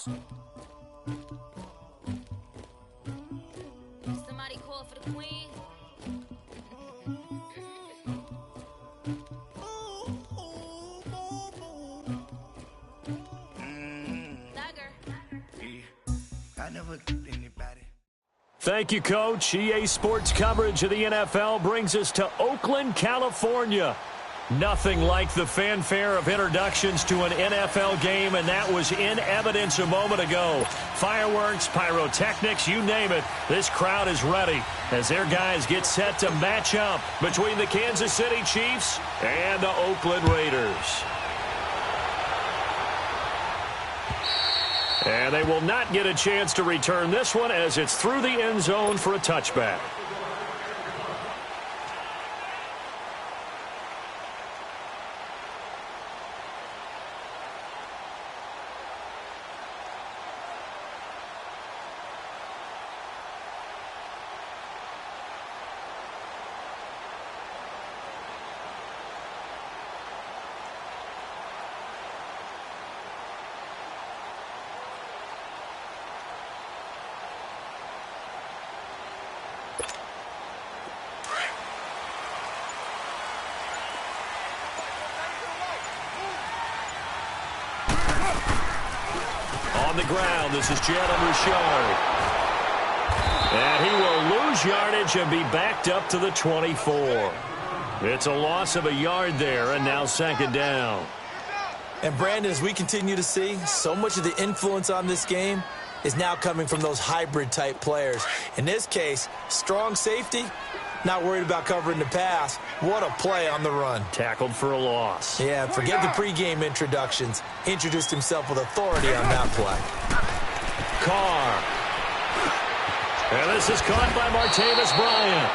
Somebody call for the queen. Thank you, Coach. EA Sports coverage of the NFL brings us to Oakland, California. Nothing like the fanfare of introductions to an NFL game, and that was in evidence a moment ago. Fireworks, pyrotechnics, you name it. This crowd is ready as their guys get set to match up between the Kansas City Chiefs and the Oakland Raiders. And they will not get a chance to return this one as it's through the end zone for a touchback. On the ground, this is Jalen Richard. And he will lose yardage and be backed up to the 24. It's a loss of a yard there, and now second down. And, Brandon, as we continue to see, so much of the influence on this game is now coming from those hybrid-type players. In this case, strong safety, not worried about covering the pass. What a play on the run. Tackled for a loss. Yeah, forget the pregame introductions. Introduced himself with authority on that play. Carr. And this is caught by Martavis Bryant.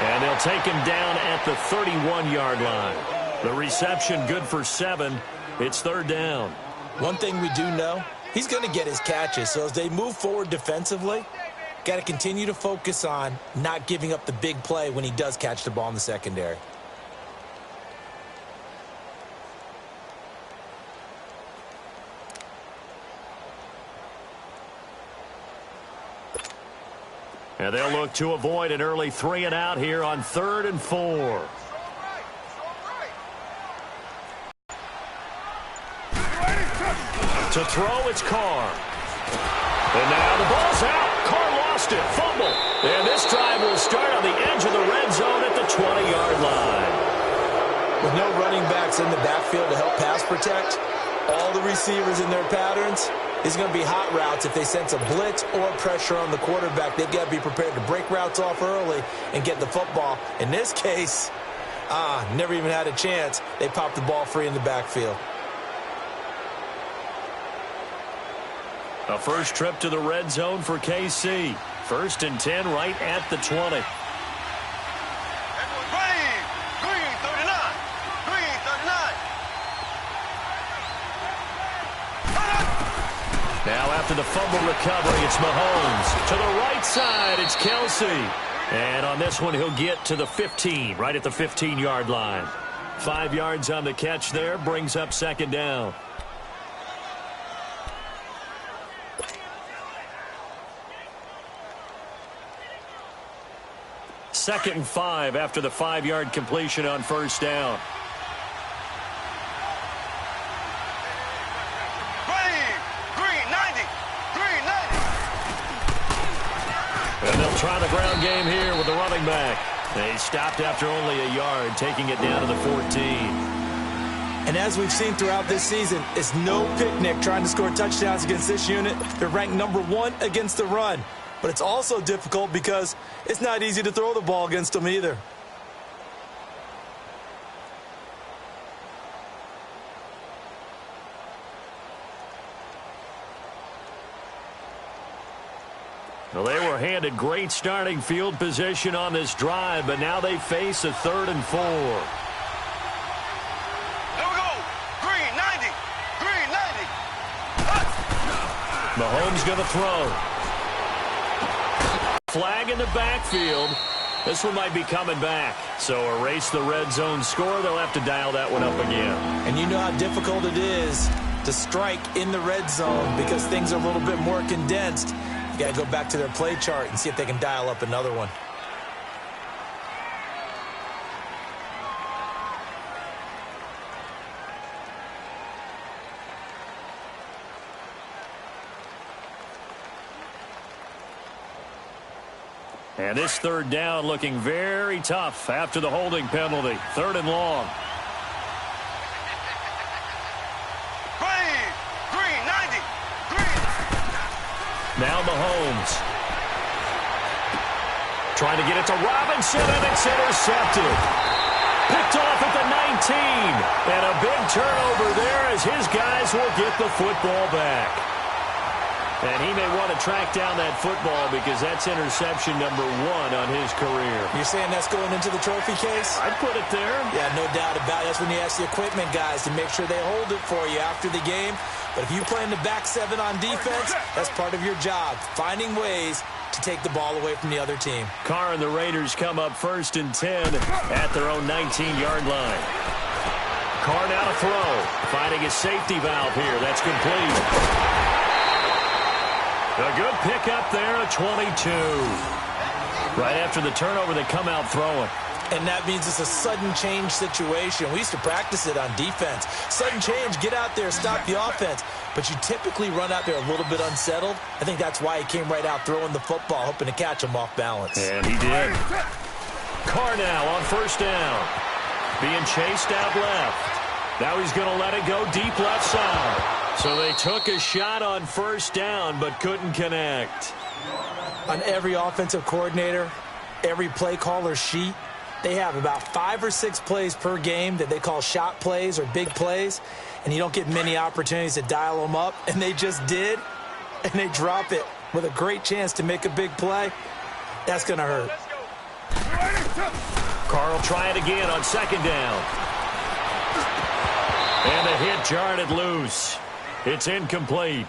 And they'll take him down at the 31-yard line. The reception good for 7. It's third down. One thing we do know, he's going to get his catches. So as they move forward defensively, got to continue to focus on not giving up the big play when he does catch the ball in the secondary. And they'll look to avoid an early 3-and-out here on 3rd and 4. To throw, it's Carr. And now the ball's out. Carr lost it. Fumble. And this drive will start on the edge of the red zone at the 20-yard line. With no running backs in the backfield to help pass protect, all the receivers in their patterns, is going to be hot routes. If they sense a blitz or pressure on the quarterback, they've got to be prepared to break routes off early and get the football. In this case, never even had a chance. They popped the ball free in the backfield. A first trip to the red zone for KC. 1st and 10 right at the 20. Now after the fumble recovery, it's Mahomes. To the right side, it's Kelsey. And on this one, he'll get to the 15, right at the 15-yard line. 5 yards on the catch there, brings up second down. Second and 5 after the 5-yard completion on first down. And they'll try the ground game here with the running back. They stopped after only a yard, taking it down to the 14. And as we've seen throughout this season, it's no picnic trying to score touchdowns against this unit. They're ranked number 1 against the run. But it's also difficult because it's not easy to throw the ball against them either. Well, they were handed great starting field position on this drive, but now they face a 3rd and 4. There we go. Green, 90. Green, 90. Mahomes going to throw. Flag in the backfield. This one might be coming back. So erase the red zone score. They'll have to dial that one up again. And you know how difficult it is to strike in the red zone because things are a little bit more condensed. You got to go back to their play chart and see if they can dial up another one. And this third down looking very tough after the holding penalty. 3rd and long. Green, 90. Green. Now Mahomes. Trying to get it to Robinson, and it's intercepted. Picked off at the 19. And a big turnover there as his guys will get the football back. And he may want to track down that football because that's interception number 1 on his career. You're saying that's going into the trophy case? I'd put it there. Yeah, no doubt about it. That's when you ask the equipment guys to make sure they hold it for you after the game. But if you play in the back 7 on defense, that's part of your job, finding ways to take the ball away from the other team. Carr and the Raiders come up 1st and 10 at their own 19-yard line. Carr now to throw, finding his safety valve here. That's complete. A good pickup there at 22. Right after the turnover, they come out throwing. And that means it's a sudden change situation. We used to practice it on defense. Sudden change, get out there, stop the offense. But you typically run out there a little bit unsettled. I think that's why he came right out throwing the football, hoping to catch him off balance. And he did. Carr now on 1st down. Being chased out left. Now he's going to let it go deep left side. So they took a shot on 1st down but couldn't connect. On every offensive coordinator, every play caller sheet, they have about 5 or 6 plays per game that they call shot plays or big plays, and you don't get many opportunities to dial them up, and they just did, and they drop it with a great chance to make a big play. That's going to hurt. Carr will try it again on 2nd down. And the hit jarred it loose. It's incomplete.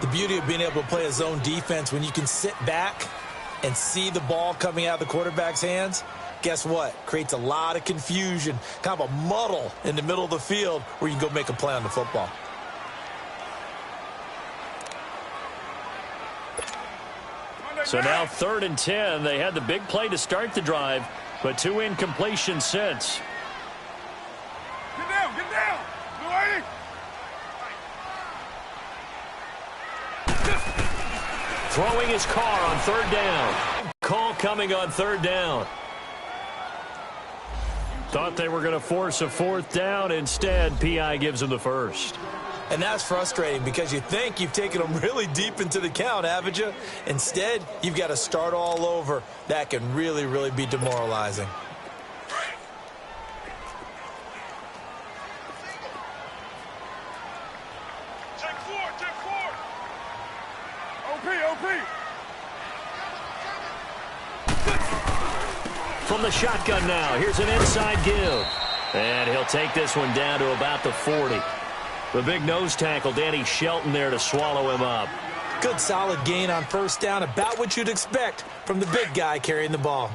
The beauty of being able to play a zone defense when you can sit back and see the ball coming out of the quarterback's hands, guess what? Creates a lot of confusion, kind of a muddle in the middle of the field where you can go make a play on the football. So now 3rd and 10. They had the big play to start the drive, but 2 incompletions since. Get down, get down. Lady. Throwing his Carr on 3rd down. Call coming on 3rd down. Thought they were going to force a 4th down. Instead, P.I. gives him the 1st. And that's frustrating because you think you've taken them really deep into the count, haven't you? Instead, you've got to start all over. That can really, really be demoralizing. Check 4. OP. From the shotgun now, here's an inside give. And he'll take this one down to about the 40. The big nose tackle, Danny Shelton, there to swallow him up. Good solid gain on 1st down, about what you'd expect from the big guy carrying the ball.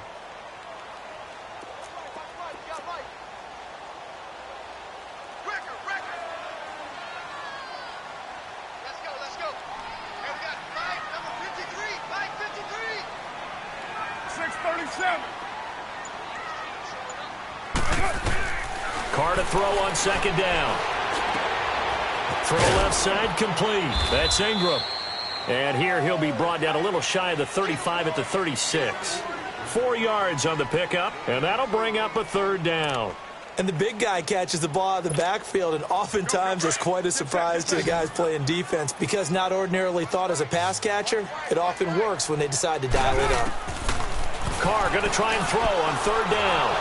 Let's go. Hey, we got 6:37. Carr to throw on 2nd down. Throw left side complete. That's Ingram. And here he'll be brought down a little shy of the 35 at the 36. 4 yards on the pickup, and that'll bring up a 3rd down. And the big guy catches the ball out of the backfield, and oftentimes it's quite a surprise to the guys playing defense because not ordinarily thought as a pass catcher, it often works when they decide to dial it up. Carr going to try and throw on 3rd down.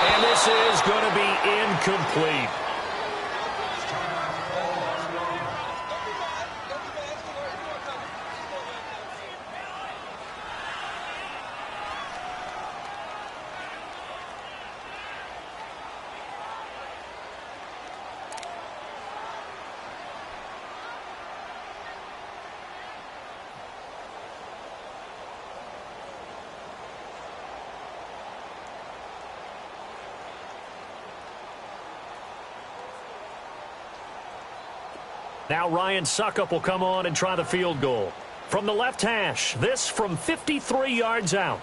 And this is going to be incomplete. Now Ryan Suckup will come on and try the field goal. From the left hash, this from 53 yards out.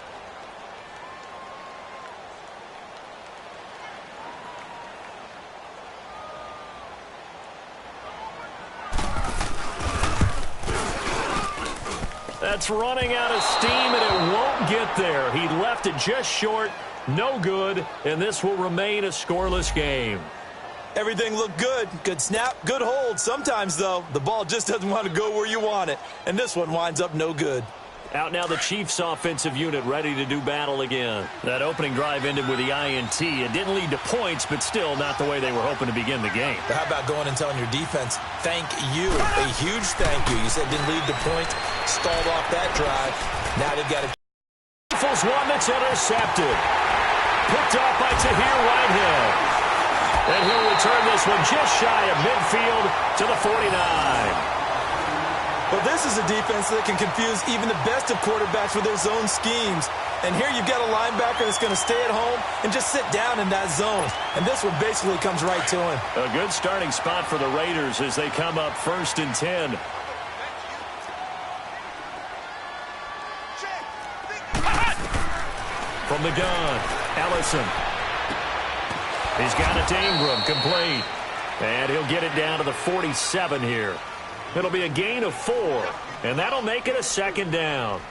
That's running out of steam, and it won't get there. He left it just short, no good, and this will remain a scoreless game. Everything looked good. Good snap, good hold. Sometimes, though, the ball just doesn't want to go where you want it, and this one winds up no good. Out now the Chiefs offensive unit ready to do battle again. That opening drive ended with the INT. It didn't lead to points, but still not the way they were hoping to begin the game. But how about going and telling your defense, thank you, a huge thank you. You said it didn't lead to points, stalled off that drive. Now they've got a... Rifles one that's intercepted. Picked off by Tahir Whitehead. And he'll return this one just shy of midfield to the 49. Well, this is a defense that can confuse even the best of quarterbacks with their zone schemes. And here you've got a linebacker that's going to stay at home and just sit down in that zone. And this one basically comes right to him. A good starting spot for the Raiders as they come up 1st and 10. From the gun, Ellison. He's got it to Ingram, complete. And he'll get it down to the 47 here. It'll be a gain of 4, and that'll make it a 2nd down.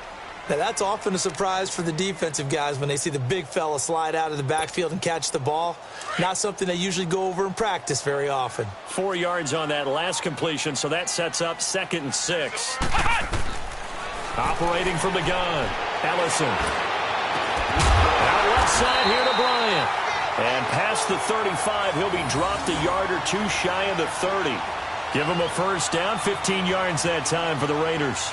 Now, that's often a surprise for the defensive guys when they see the big fella slide out of the backfield and catch the ball. Not something they usually go over in practice very often. 4 yards on that last completion, so that sets up 2nd and 6. Operating from the gun, Ellison. Out left side here to Bryant. And past the 35, he'll be dropped a yard or two shy of the 30. Give him a 1st down, 15 yards that time for the Raiders.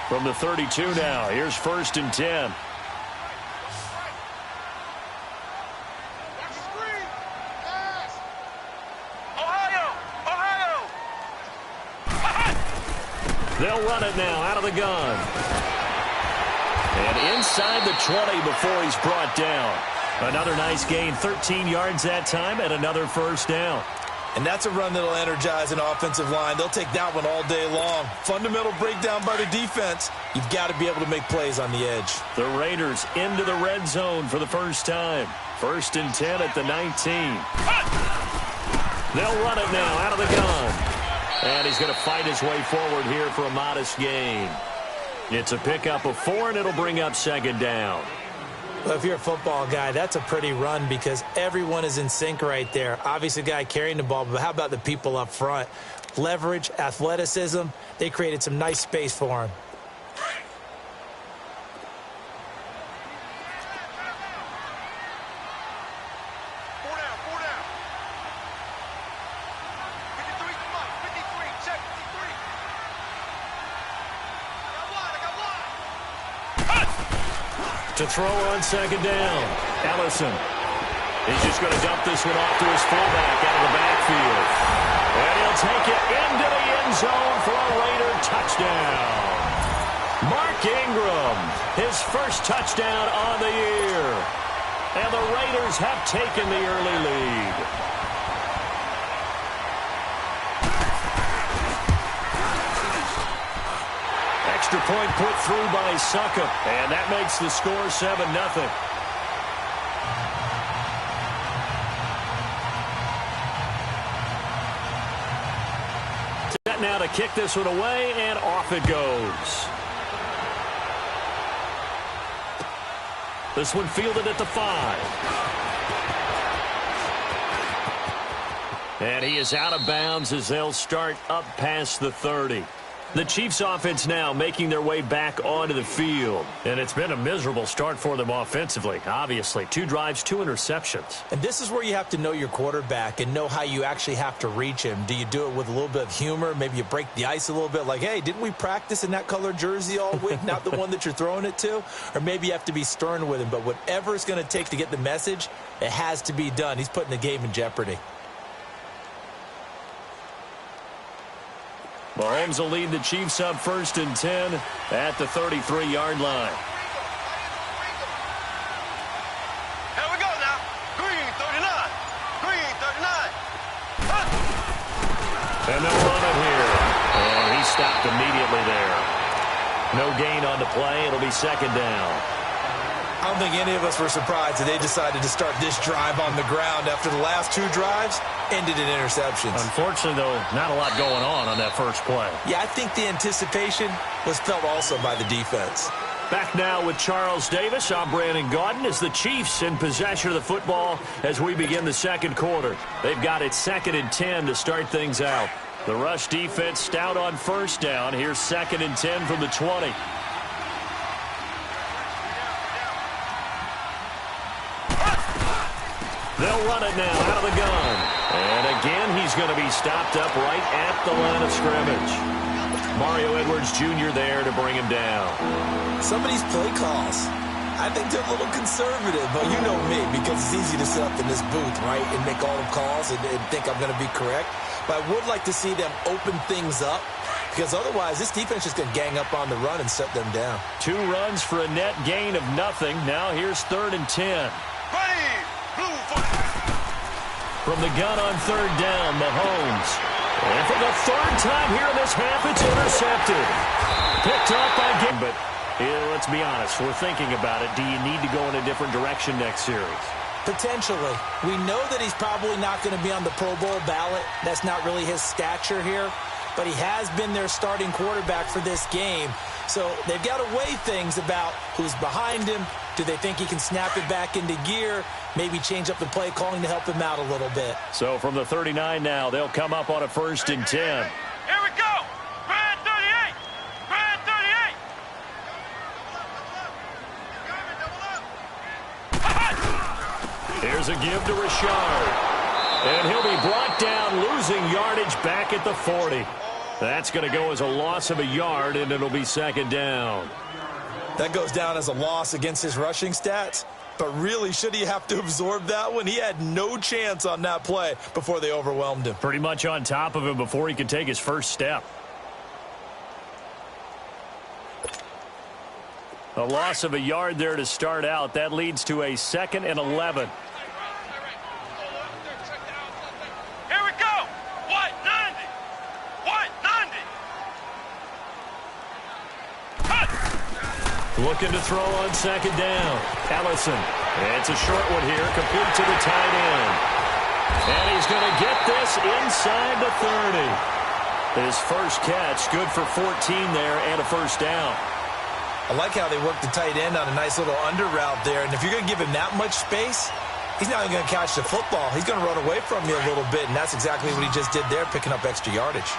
From the 32 now, here's 1st and 10. They'll run it now out of the gun. And inside the 20 before he's brought down. Another nice gain, 13 yards that time, and another 1st down. And that's a run that'll energize an offensive line. They'll take that one all day long. Fundamental breakdown by the defense. You've got to be able to make plays on the edge. The Raiders into the red zone for the first time. 1st and 10 at the 19. They'll run it now out of the gun. And he's going to fight his way forward here for a modest gain. It's a pickup of 4, and it'll bring up 2nd down. Well, if you're a football guy, that's a pretty run because everyone is in sync right there. Obviously, the guy carrying the ball, but how about the people up front? Leverage, athleticism, they created some nice space for him. To throw on 2nd down, Ellison. He's just going to dump this one off to his fullback out of the backfield. And he'll take it into the end zone for a Raider touchdown. Mark Ingram, his 1st touchdown on the year. And the Raiders have taken the early lead. Extra point put through by Suckup, and that makes the score 7-0. Set now to kick this one away, and off it goes. This one fielded at the 5. And he is out of bounds as they'll start up past the 30. The Chiefs offense now making their way back onto the field. And it's been a miserable start for them offensively, obviously. 2 drives, 2 interceptions. And this is where you have to know your quarterback and know how you actually have to reach him. Do you do it with a little bit of humor? Maybe you break the ice a little bit like, hey, didn't we practice in that colored jersey all week? Not the one that you're throwing it to? Or maybe you have to be stern with him. But whatever it's going to take to get the message, it has to be done. He's putting the game in jeopardy. Mahomes will lead the Chiefs up 1st and 10 at the 33-yard line. And they'll run it here. And he stopped immediately there. No gain on the play. It'll be second down. I don't think any of us were surprised that they decided to start this drive on the ground after the last two drives ended in interceptions. Unfortunately, though, not a lot going on that first play. Yeah, I think the anticipation was felt also by the defense. Back now with Charles Davis. I'm Brandon Gaudin as the Chiefs in possession of the football as we begin the second quarter. They've got it 2nd and 10 to start things out. The rush defense stout on first down. Here's 2nd and 10 from the 20. They'll run it now out of the gun. And again, he's going to be stopped up right at the line of scrimmage. Mario Edwards Jr. there to bring him down. Some of these play calls, I think they're a little conservative, but you know me, because it's easy to sit up in this booth, right, and make all the calls and think I'm going to be correct. But I would like to see them open things up, because otherwise this defense is going to gang up on the run and shut them down. 2 runs for a net gain of nothing. Now here's 3rd and 10. From the gun on 3rd down, Mahomes. And for the 3rd time here in this half, it's intercepted. Picked up by Game. But let's be honest, we're thinking about it. Do you need to go in a different direction next series? Potentially. We know that he's probably not going to be on the Pro Bowl ballot. That's not really his stature here. But he has been their starting quarterback for this game. So they've got to weigh things about who's behind him. Do they think he can snap it back into gear? Maybe change up the play calling to help him out a little bit. So from the 39 now, they'll come up on a 1st and 10. Here we go. Brand 38. Brand 38. Here's a give to Richard. And he'll be brought down, losing yardage back at the 40. That's going to go as a loss of a yard, and it'll be 2nd down. That goes down as a loss against his rushing stats. But really, should he have to absorb that one? He had no chance on that play before they overwhelmed him. Pretty much on top of him before he could take his first step. A loss of a yard there to start out. That leads to a 2nd and 11. Here we go. What? 90. What? 90. Looking to throw on 2nd down. Ellison. It's a short one here, complete to the tight end. And he's going to get this inside the 30. His first catch, good for 14 there and a 1st down. I like how they work the tight end on a nice little under route there. And if you're going to give him that much space, he's not even going to catch the football. He's going to run away from you a little bit, and that's exactly what he just did there, picking up extra yardage.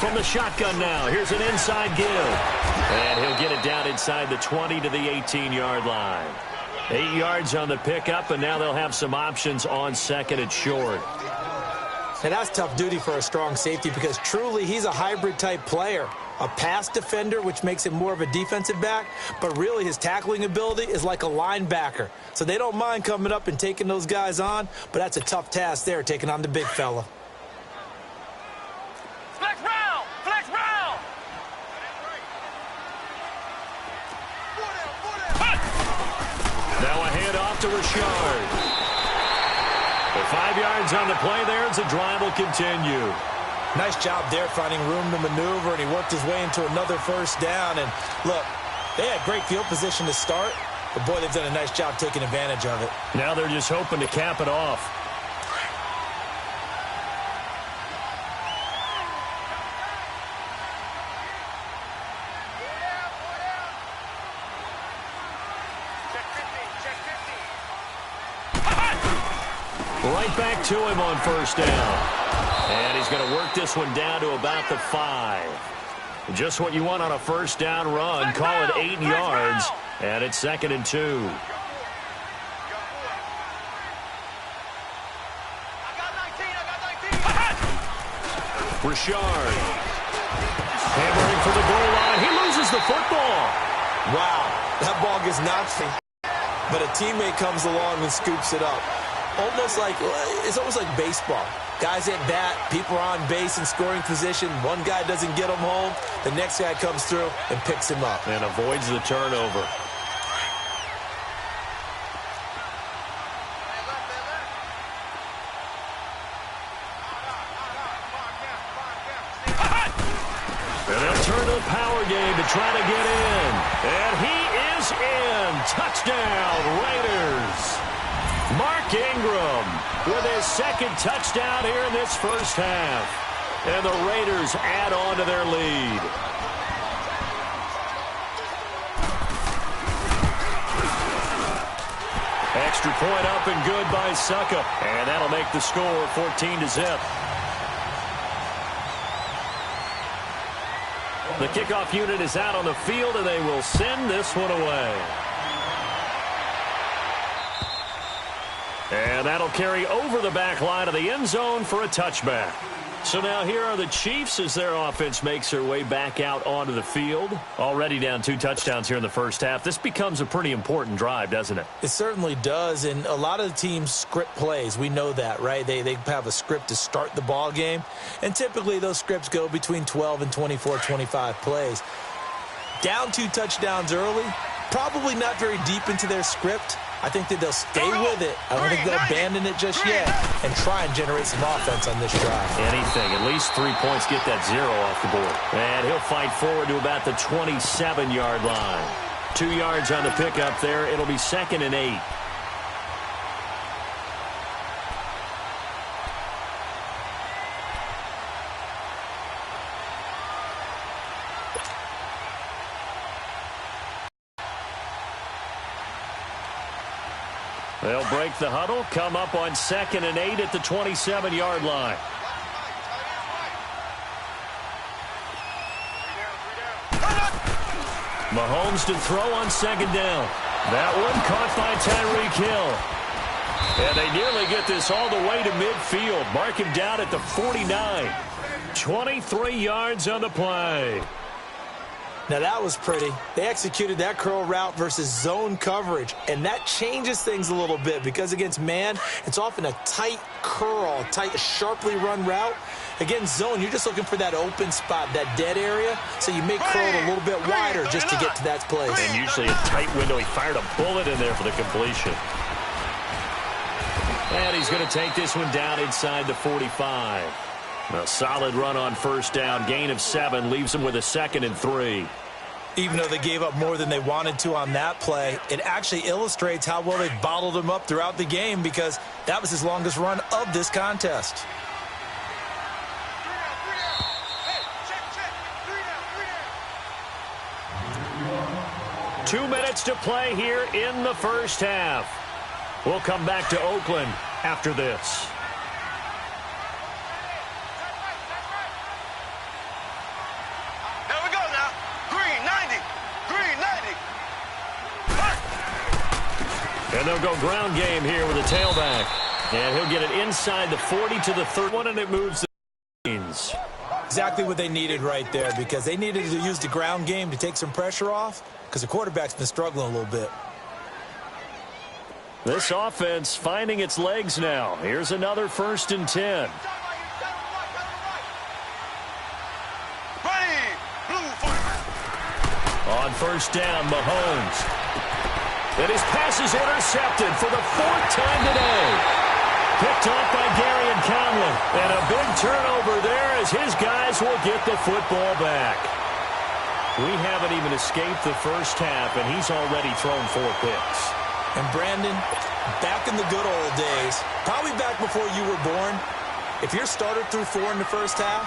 From the shotgun now, here's an inside give. And he'll get it down inside the 20 to the 18-yard line. 8 yards on the pickup, and now they'll have some options on 2nd and short. And that's tough duty for a strong safety because truly he's a hybrid-type player. A pass defender, which makes him more of a defensive back, but really his tackling ability is like a linebacker. So they don't mind coming up and taking those guys on, but that's a tough task there, taking on the big fella. Now a handoff to Richard. The 5 yards on the play there as the drive will continue. Nice job there finding room to maneuver, and he worked his way into another 1st down. And look, they had great field position to start, but boy, they've done a nice job taking advantage of it. Now they're just hoping to cap it off. Right back to him on 1st down. And he's going to work this one down to about the 5. Just what you want on a 1st down run. Call it 8 yards. And it's 2nd and 2. Richard. Hammering for the goal line. He loses the football. Wow, that ball gets knocked, but a teammate comes along and scoops it up. It's almost like baseball. Guys at bat, people are on base in scoring position. One guy doesn't get him home. The next guy comes through and picks him up. And avoids the turnover. And they'll turn to the power game to try to get in. And he is in. Touchdown, Raiders. Mark Ingram with his second touchdown here in this first half. And the Raiders add on to their lead. Extra point up and good by Suckup. And that'll make the score 14-0. The kickoff unit is out on the field, and they will send this one away. And that'll carry over the back line of the end zone for a touchback. So now here are the Chiefs as their offense makes their way back out onto the field. Already down 2 touchdowns here in the first half. This becomes a pretty important drive, doesn't it? It certainly does, and a lot of the teams script plays. We know that, right? They have a script to start the ball game, and typically those scripts go between 12 and 24, 25 plays. Down 2 touchdowns early, probably not very deep into their script. I think that they'll stay with it. I don't think they'll abandon it just yet and try and generate some offense on this drive. Anything. At least 3 points, get that 0 off the board. And he'll fight forward to about the 27-yard line. 2 yards on the pickup there. It'll be 2nd and 8. They'll break the huddle, come up on 2nd and 8 at the 27-yard line. Mahomes to throw on 2nd down. That one caught by Tyreek Hill. And they nearly get this all the way to midfield. Mark him down at the 49. 23 yards on the play. Now, that was pretty. They executed that curl route versus zone coverage, and that changes things a little bit because against man, it's often a tight curl, tight, sharply run route. Against zone, you're just looking for that open spot, that dead area, so you make curl a little bit wider just to get to that place. And usually a tight window. He fired a bullet in there for the completion. And he's going to take this one down inside the 45. A solid run on first down. Gain of 7 leaves him with a 2nd and 3. Even though they gave up more than they wanted to on that play, it actually illustrates how well they bottled him up throughout the game because that was his longest run of this contest. Two minutes to play here in the first half. We'll come back to Oakland after this. And they'll go ground game here with a tailback. And he'll get it inside the 40 to the 31, and it moves the chains. Exactly what they needed right there because they needed to use the ground game to take some pressure off because the quarterback's been struggling a little bit. This offense finding its legs now. Here's another 1st and 10. On first down, Mahomes. And his pass is intercepted for the 4th time today. Picked off by Gary and Conley. And a big turnover there as his guys will get the football back. We haven't even escaped the first half, and he's already thrown 4 picks. And Brandon, back in the good old days, probably back before you were born, if your starter threw 4 in the first half,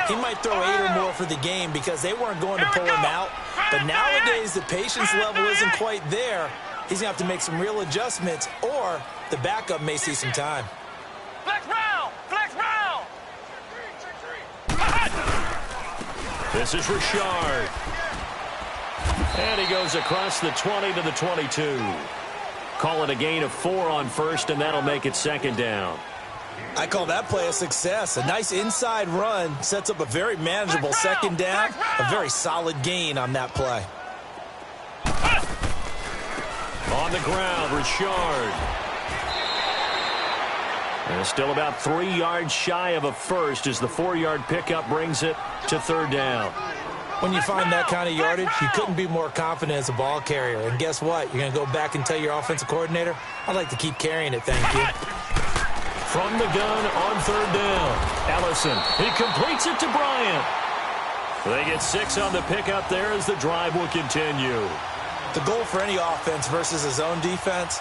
he might throw 8 or more for the game because they weren't going to pull him out. But nowadays, the patience level isn't quite there. He's going to have to make some real adjustments, or the backup may see some time. Flex round! Flex round! This is Richard. And he goes across the 20 to the 22. Call it a gain of 4 on first, and that'll make it 2nd down. I call that play a success. A nice inside run sets up a very manageable 2nd down. A very solid gain on that play. On the ground, Richard. And still about 3 yards shy of a first as the 4-yard pickup brings it to third down. When you find that kind of yardage, you couldn't be more confident as a ball carrier. And guess what? You're going to go back and tell your offensive coordinator, I'd like to keep carrying it, thank you. From the gun on third down, Ellison. He completes it to Bryant. They get 6 on the pickup there as the drive will continue. The goal for any offense versus a zone defense,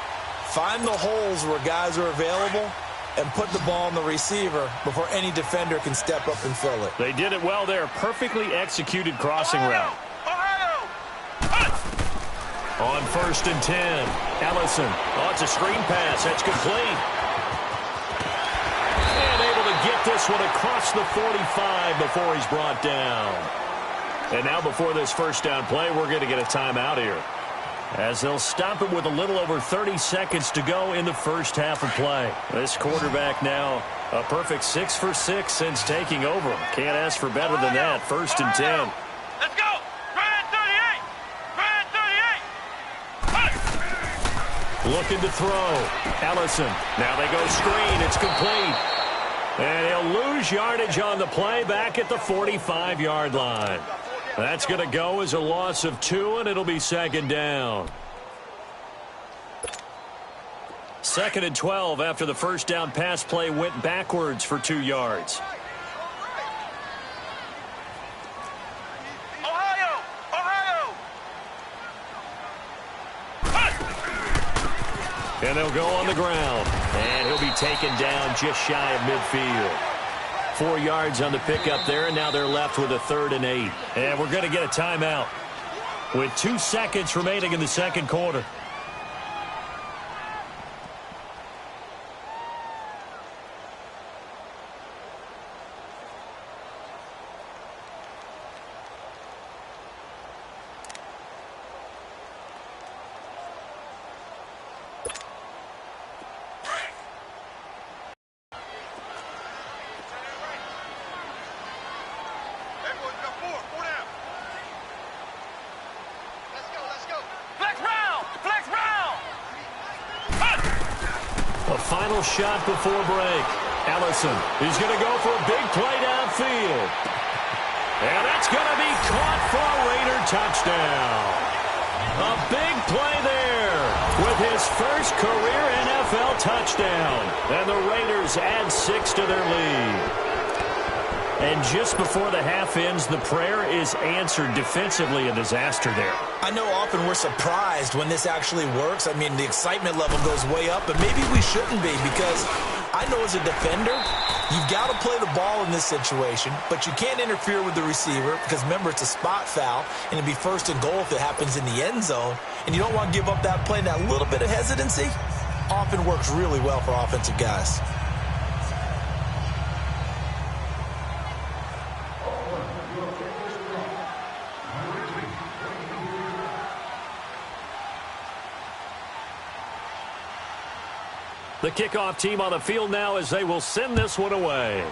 find the holes where guys are available and put the ball on the receiver before any defender can step up and fill it. They did it well there. Perfectly executed crossing route. On 1st and 10, Ellison. Oh, it's a screen pass. That's complete. And able to get this one across the 45 before he's brought down. And now before this first down play, we're going to get a timeout here, as they'll stop it with a little over 30 seconds to go in the first half of play. This quarterback now a perfect 6 for 6 since taking over. Can't ask for better than that. 1st and 10. Let's go. Red 38. Red 38. Looking to throw. Ellison. Now they go screen. It's complete. And he'll lose yardage on the play back at the 45-yard line. That's going to go as a loss of 2, and it'll be 2nd down. 2nd and 12 after the first down pass play went backwards for 2 yards. Ohio. And they'll go on the ground. And he'll be taken down just shy of midfield. 4 yards on the pickup there, and now they're left with a 3rd and 8. And we're going to get a timeout with 2 seconds remaining in the second quarter. Final shot before break. Ellison, he's going to go for a big play downfield. And that's going to be caught for a Raider touchdown. A big play there with his first career NFL touchdown. And the Raiders add 6 to their lead. And just before the half ends, the prayer is answered defensively. A disaster there. I know often we're surprised when this actually works. I mean, the excitement level goes way up, and maybe we shouldn't be, because I know as a defender, you've got to play the ball in this situation, but you can't interfere with the receiver because, remember, it's a spot foul, and it'd be 1st and goal if it happens in the end zone, and you don't want to give up that play. That little bit of hesitancy often works really well for offensive guys. The kickoff team on the field now as they will send this one away.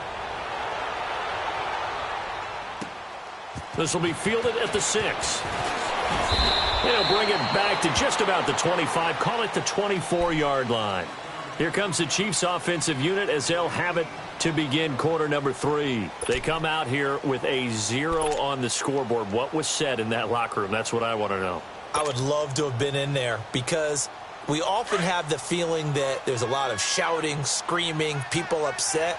This will be fielded at the 6. They'll bring it back to just about the 25. Call it the 24-yard line. Here comes the Chiefs offensive unit as they'll have it to begin quarter number 3. They come out here with a 0 on the scoreboard. What was said in that locker room? That's what I want to know. I would love to have been in there, because we often have the feeling that there's a lot of shouting, screaming, people upset.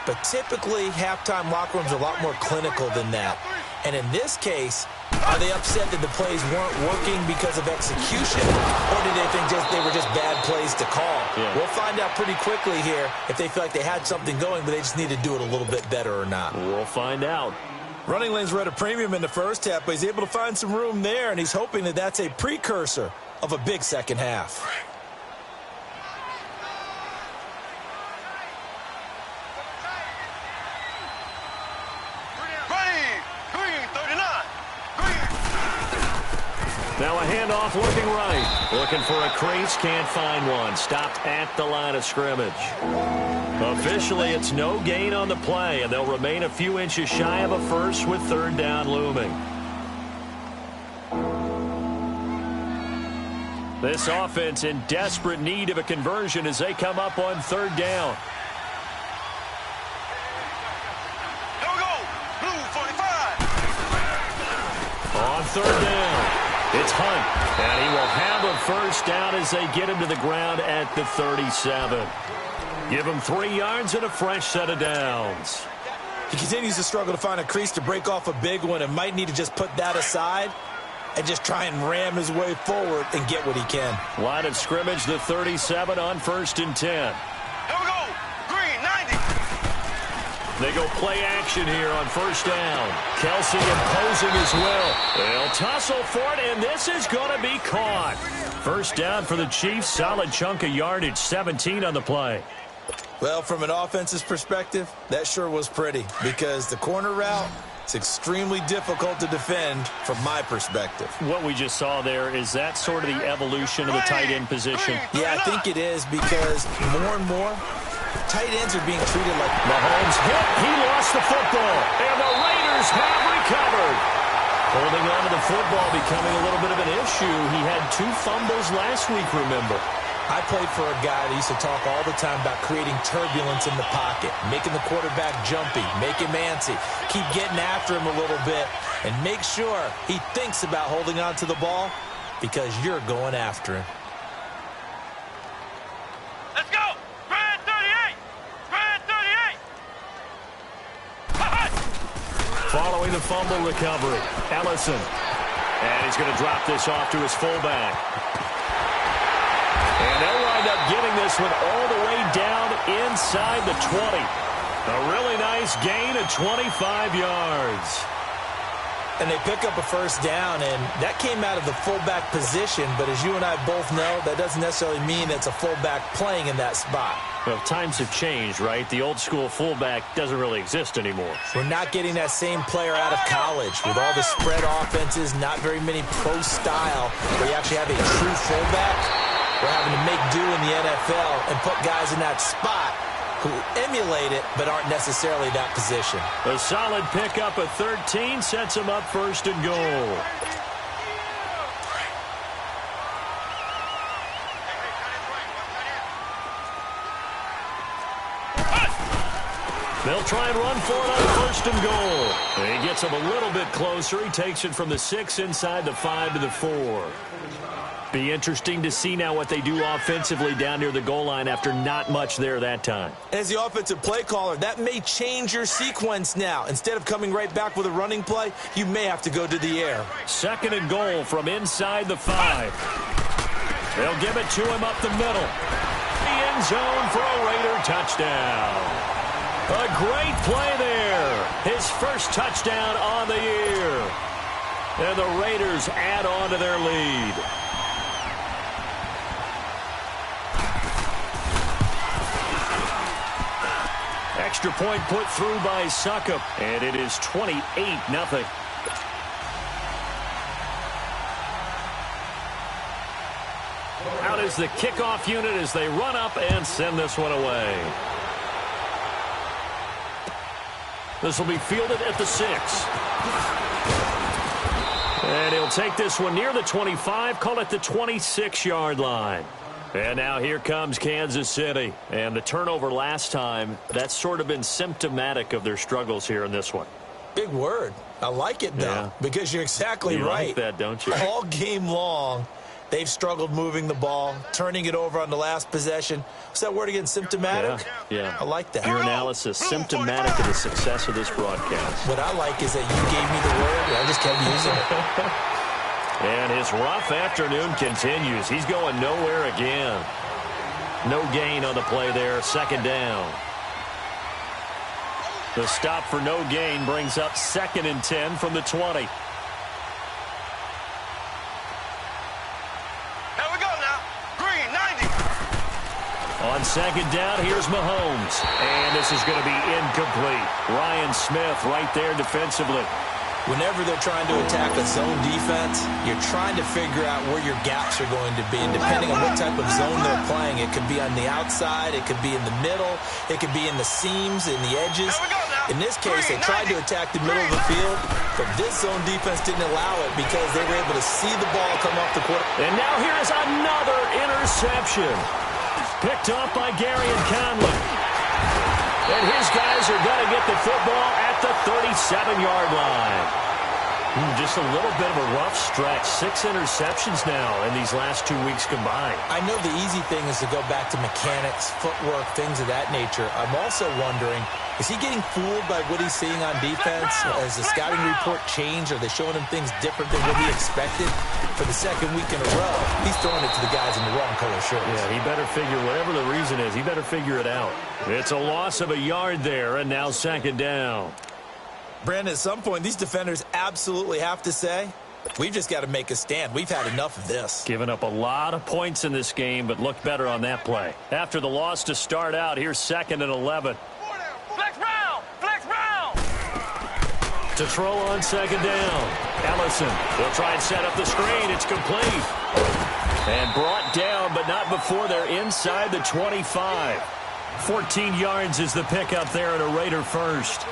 But typically, halftime locker rooms are a lot more clinical than that. And in this case, are they upset that the plays weren't working because of execution? Or did they think they were just bad plays to call? Yeah. We'll find out pretty quickly here if they feel like they had something going, but they just need to do it a little bit better or not. We'll find out. Running lanes were at a premium in the first half, but he's able to find some room there, and he's hoping that that's a precursor of a big second half. Now a handoff looking right. Looking for a crease, can't find one. Stopped at the line of scrimmage. Officially, it's no gain on the play, and they'll remain a few inches shy of a first with 3rd down looming. This offense in desperate need of a conversion as they come up on 3rd down. On third down, it's Hunt, and he will have a first down as they get him to the ground at the 37. Give him 3 yards and a fresh set of downs. He continues to struggle to find a crease to break off a big one and might need to just put that aside and just try and ram his way forward and get what he can. Line of scrimmage, the 37 on 1st and 10. Here we go. Green, 90. They go play action here on 1st down. Kelsey imposing as well. They'll tussle for it, and this is going to be caught. 1st down for the Chiefs. Solid chunk of yardage, 17 on the play. Well, from an offense's perspective, that sure was pretty because the corner route is extremely difficult to defend from my perspective. What we just saw there, is that sort of the evolution of the tight end position? Yeah, I think it is because more and more, tight ends are being treated like... Mahomes hit. He lost the football, and the Raiders have recovered. Holding on to the football becoming a little bit of an issue. He had 2 fumbles last week, remember. I played for a guy that used to talk all the time about creating turbulence in the pocket, making the quarterback jumpy, make him antsy, keep getting after him a little bit, and make sure he thinks about holding on to the ball because you're going after him. Let's go. Red 38. Red 38. Following the fumble recovery, Ellison. And he's going to drop this off to his fullback. And they'll wind up getting this one all the way down inside the 20. A really nice gain of 25 yards. And they pick up a first down, and that came out of the fullback position. But as you and I both know, that doesn't necessarily mean it's a fullback playing in that spot. Well, times have changed, right? The old school fullback doesn't really exist anymore. We're not getting that same player out of college with all the spread offenses, not very many pro style, where you actually have a true fullback. We're having to make do in the NFL and put guys in that spot who emulate it but aren't necessarily that position. A solid pickup of 13 sets him up 1st and goal. They'll try and run for it on 1st and goal. And he gets him a little bit closer. He takes it from the 6 inside the 5 to the 4. Be interesting to see now what they do offensively down near the goal line after not much there that time. As the offensive play caller, that may change your sequence now. Instead of coming right back with a running play, you may have to go to the air. 2nd and goal from inside the 5. They'll give it to him up the middle. The end zone for a Raider touchdown. A great play there. His first touchdown on the year. And the Raiders add on to their lead. Extra point put through by Succop, and it is 28-0. Out is the kickoff unit as they run up and send this one away. This will be fielded at the 6. And he'll take this one near the 25, call it the 26-yard line. And now here comes Kansas City. And the turnover last time, that's sort of been symptomatic of their struggles here in this one. Big word. I like it, though, because you're exactly right. You like that, don't you? All game long, they've struggled moving the ball, turning it over on the last possession. What's that word again, symptomatic? Yeah. I like that. Your analysis, symptomatic of the success of this broadcast. What I like is that you gave me the word, and I just kept using it. And his rough afternoon continues. He's going nowhere again. No gain on the play there. 2nd down. The stop for no gain brings up 2nd and 10 from the 20. Here we go now. Green, 90. On 2nd down, here's Mahomes. And this is going to be incomplete. Ryan Smith right there defensively. Whenever they're trying to attack a zone defense, you're trying to figure out where your gaps are going to be. And depending on what type of zone they're playing, it could be on the outside, it could be in the middle, it could be in the seams, in the edges. In this case, they tried to attack the middle of the field, but this zone defense didn't allow it because they were able to see the ball come off the quarter. And now here's another interception. Picked off by Gary and Conley. And his guys are going to get the football at the 37-yard line. Just a little bit of a rough stretch. 6 interceptions now in these last 2 weeks combined. I know the easy thing is to go back to mechanics, footwork, things of that nature. I'm also wondering, is he getting fooled by what he's seeing on defense? Has the scouting report changed? Are they showing him things different than what he expected? For the second week in a row, he's throwing it to the guys in the wrong color shirts. Yeah, he better figure, whatever the reason is, he better figure it out. It's a loss of a yard there, and now second down. Brandon, at some point, these defenders absolutely have to say, we've just got to make a stand. We've had enough of this. Giving up a lot of points in this game, but looked better on that play. After the loss to start out, here's 2nd and 11. Flex round! Flex round! To throw on 2nd down. Ellison will try and set up the screen. It's complete. And brought down, but not before they're inside the 25. 14 yards is the pickup there and a Raider first.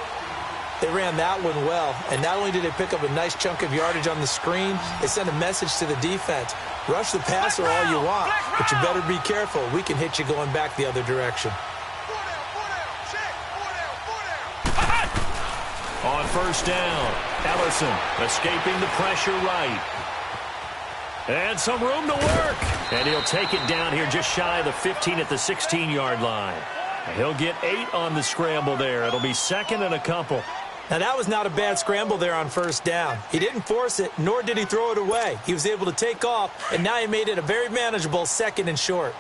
They ran that one well, and not only did they pick up a nice chunk of yardage on the screen, they sent a message to the defense. Rush the passer all you want, but you better be careful. We can hit you going back the other direction. On 1st down, Ellison escaping the pressure right. And some room to work. And he'll take it down here just shy of the 15 at the 16-yard line. He'll get 8 on the scramble there. It'll be 2nd and a couple. Now, that was not a bad scramble there on 1st down. He didn't force it, nor did he throw it away. He was able to take off, and now he made it a very manageable 2nd and short.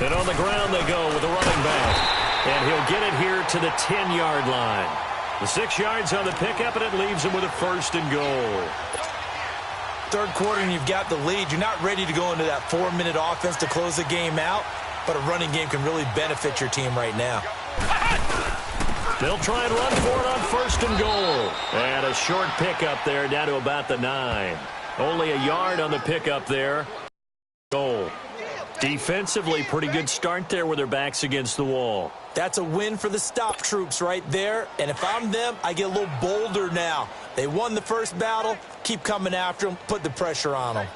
And on the ground they go with the running back. And he'll get it here to the 10-yard line. The 6 yards on the pickup, and it leaves him with a 1st and goal. 3rd quarter, and you've got the lead. You're not ready to go into that 4-minute offense to close the game out, but a running game can really benefit your team right now. They'll try and run for it on 1st and goal. And a short pickup there down to about the 9. Only a yard on the pickup there. Goal. Defensively, pretty good start there with their backs against the wall. That's a win for the stop troops right there. And if I'm them, I get a little bolder now. They won the first battle. Keep coming after them. Put the pressure on them.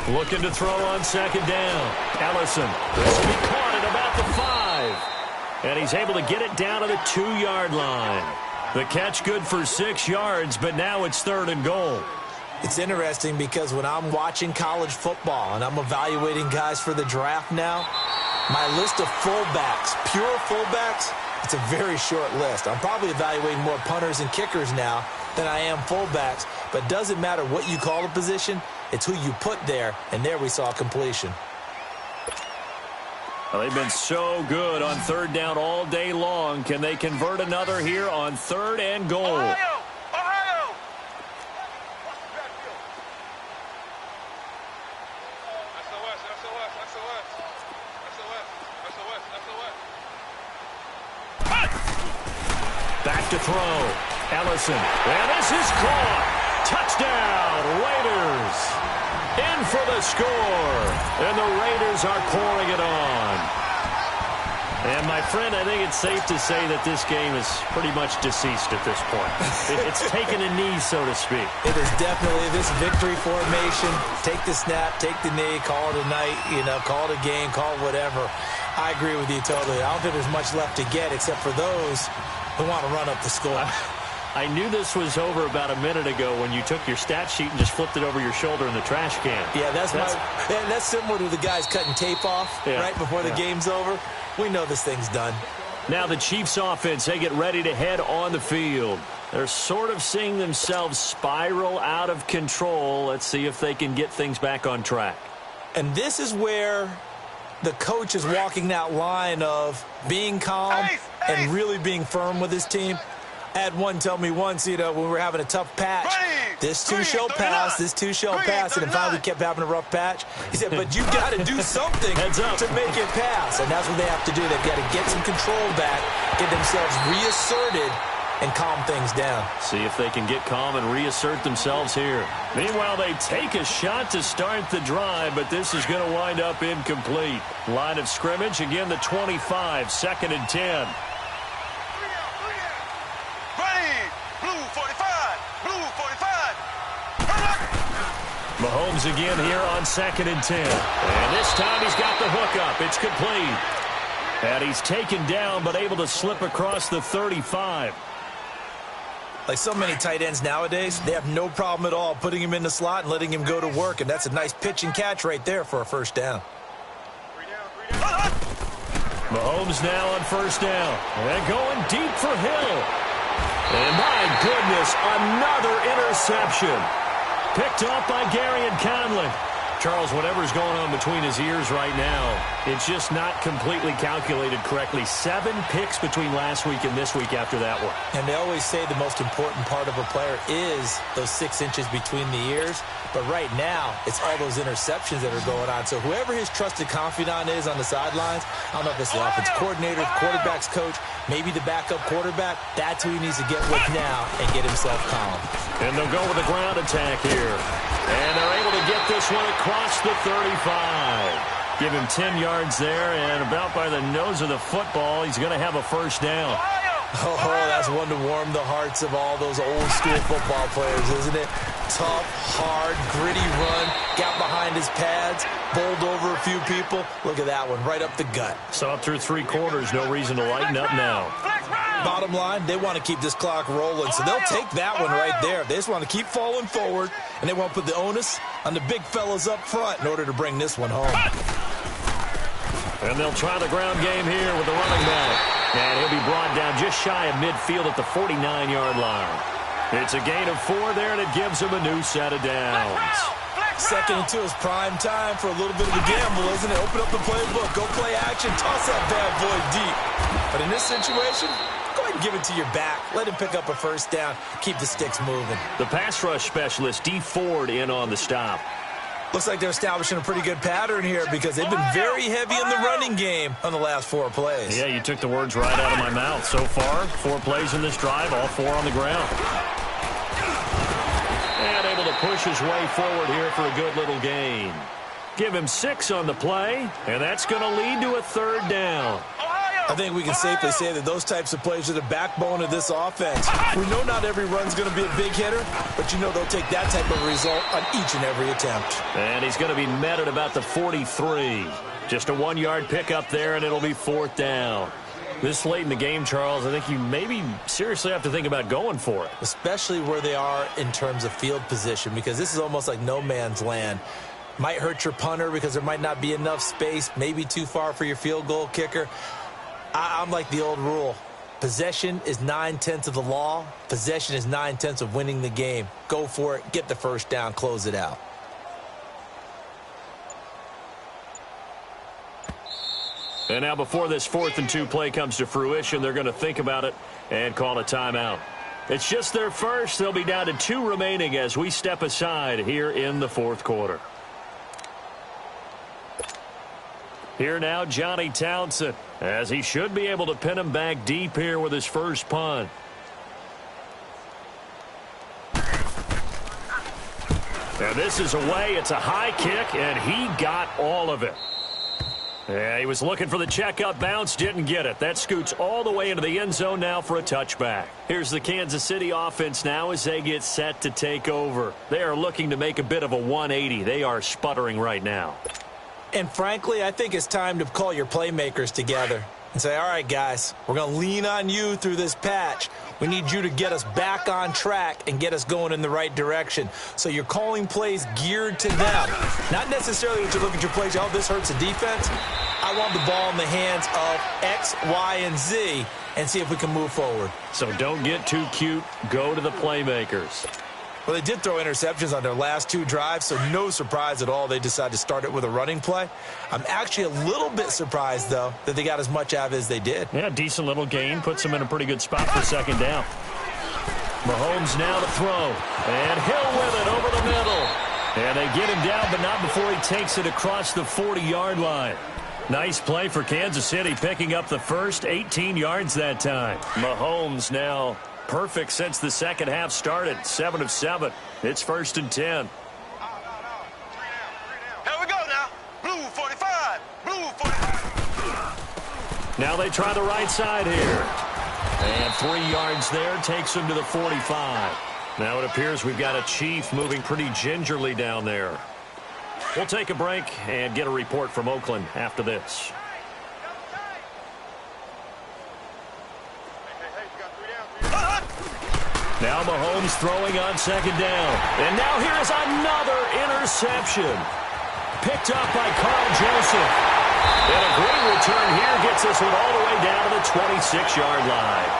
Looking to throw on 2nd down. Ellison. This will be caught at about the 5. And he's able to get it down to the 2-yard line. The catch good for 6 yards, but now it's 3rd and goal. It's interesting because when I'm watching college football and I'm evaluating guys for the draft now, my list of fullbacks, pure fullbacks, it's a very short list. I'm probably evaluating more punters and kickers now than I am fullbacks, but it doesn't matter what you call a position, it's who you put there, and there we saw completion. Well, they've been so good on 3rd down all day long. Can they convert another here on 3rd and goal? Back to throw. Ellison. And this is caught. Touchdown, Raiders. In for the score. And the Raiders are pouring it on. And, my friend, I think it's safe to say that this game is pretty much deceased at this point. It's taken a knee, so to speak. It is definitely this victory formation. Take the snap, take the knee, call it a night, call it a game, call it whatever. I agree with you totally. I don't think there's much left to get except for those who want to run up the score. I knew this was over about a minute ago when you took your stat sheet and just flipped it over your shoulder in the trash can. Yeah, that's similar to the guys cutting tape off right before the game's over. We know this thing's done. Now the Chiefs offense, they get ready to head on the field. They're sort of seeing themselves spiral out of control. Let's see if they can get things back on track. And this is where the coach is walking that line of being calm and really being firm with his team. I had one tell me once, when we were having a tough patch, this too shall pass, this too shall pass, and then finally kept having a rough patch. He said, but you've got to do something to make it pass, and that's what they have to do. They've got to get some control back, get themselves reasserted, and calm things down. See if they can get calm and reassert themselves here. Meanwhile, they take a shot to start the drive, but this is going to wind up incomplete. Line of scrimmage, again the 25, 2nd and 10. Mahomes again here on 2nd and 10. And this time he's got the hook took up. It's complete. And he's taken down, but able to slip across the 35. Like so many tight ends nowadays, they have no problem at all putting him in the slot and letting him go to work. And that's a nice pitch and catch right there for a first down. Mahomes now on first down. And going deep for Hill. And my goodness, another interception. Picked off by Gary and Conley. Charles, whatever's going on between his ears right now, it's just not completely calculated correctly. 7 picks between last week and this week after that one. And they always say the most important part of a player is those 6 inches between the ears. But right now, it's all those interceptions that are going on. So whoever his trusted confidant is on the sidelines, I don't know if it's the offense coordinator, the quarterback's coach, maybe the backup quarterback, that's who he needs to get with now and get himself calm. And they'll go with a ground attack here. And they're able to get this one across the 35. Give him 10 yards there, and about by the nose of the football, he's going to have a first down. Oh, that's one to warm the hearts of all those old-school football players, isn't it? Tough, hard, gritty run, got behind his pads, bowled over a few people. Look at that one, right up the gut. Saw through 3 quarters, no reason to lighten up now. Bottom line, they want to keep this clock rolling, so they'll take that one right there. They just want to keep falling forward, and they want to put the onus on the big fellas up front in order to bring this one home. And they'll try the ground game here with the running back. And he'll be brought down just shy of midfield at the 49-yard line. It's a gain of 4 there, and it gives him a new set of downs. 2nd and 2 is prime time for a little bit of a gamble, isn't it? Open up the playbook, go play action, toss that bad boy deep. But in this situation, go ahead and give it to your back. Let him pick up a first down. Keep the sticks moving. The pass rush specialist, D. Ford, in on the stop. Looks like they're establishing a pretty good pattern here because they've been very heavy in the running game on the last 4 plays. Yeah, you took the words right out of my mouth. So far, 4 plays in this drive, all 4 on the ground. And able to push his way forward here for a good little gain. Give him 6 on the play, and that's going to lead to a 3rd down. I think we can safely say that those types of plays are the backbone of this offense. We know not every run's going to be a big hitter, but you know they'll take that type of result on each and every attempt. And he's going to be met at about the 43. Just a 1-yard pickup there, and it'll be 4th down. This late in the game, Charles, I think you maybe seriously have to think about going for it. Especially where they are in terms of field position, because this is almost like no man's land. Might hurt your punter because there might not be enough space, maybe too far for your field goal kicker. I'm like the old rule. Possession is 9/10 of the law. Possession is 9/10 of winning the game. Go for it. Get the first down. Close it out. And now before this 4th and 2 play comes to fruition, they're going to think about it and call a timeout. It's just their first. They'll be down to 2 remaining as we step aside here in the 4th quarter. Here now, Johnny Townsend, as he should be able to pin him back deep here with his first punt. And this is away. It's a high kick, and he got all of it. Yeah, he was looking for the checkup bounce, didn't get it. That scoots all the way into the end zone now for a touchback. Here's the Kansas City offense now as they get set to take over. They are looking to make a bit of a 180. They are sputtering right now. And frankly, I think it's time to call your playmakers together and say, all right, guys, we're going to lean on you through this patch. We need you to get us back on track and get us going in the right direction. So you're calling plays geared to them. Not necessarily that you look at your plays, oh, this hurts the defense. I want the ball in the hands of X, Y, and Z and see if we can move forward. So don't get too cute. Go to the playmakers. Well, they did throw interceptions on their last 2 drives, so no surprise at all they decided to start it with a running play. I'm actually a little bit surprised, though, that they got as much out of it as they did. Yeah, decent little gain. Puts them in a pretty good spot for 2nd down. Mahomes now to throw. And Hill with it over the middle. And they get him down, but not before he takes it across the 40-yard line. Nice play for Kansas City, picking up the first 18 yards that time. Mahomes now perfect since the second half started. 7 of 7. It's 1st and 10. Here we go now. Blue 45. Blue 45. Now they try the right side here. And 3 yards there takes him to the 45. Now it appears we've got a Chief moving pretty gingerly down there. We'll take a break and get a report from Oakland after this. Now Mahomes throwing on second down. And now here's another interception. Picked up by Carl Joseph. And a great return here gets this one all the way down to the 26-yard line.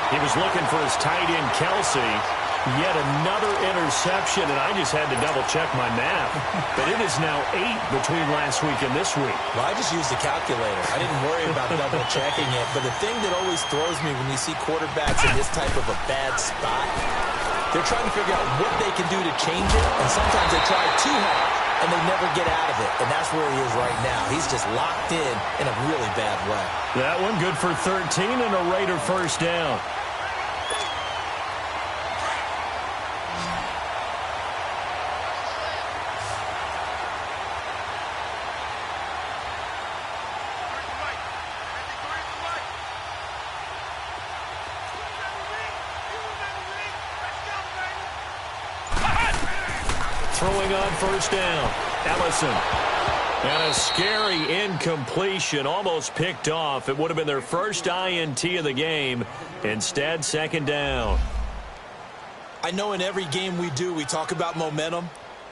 He was looking for his tight end, Kelsey. Yet another interception, and I just had to double-check my math. But it is now 8 between last week and this week. Well, I just used a calculator. I didn't worry about double-checking it. But the thing that always throws me when you see quarterbacks in this type of a bad spot, they're trying to figure out what they can do to change it, and sometimes they try too hard, and they never get out of it. And that's where he is right now. He's just locked in a really bad way. That one good for 13 and a Raider first down. Throwing on first down, Ellison. And a scary incompletion, almost picked off. It would have been their first INT of the game. Instead, second down. I know in every game we do, we talk about momentum.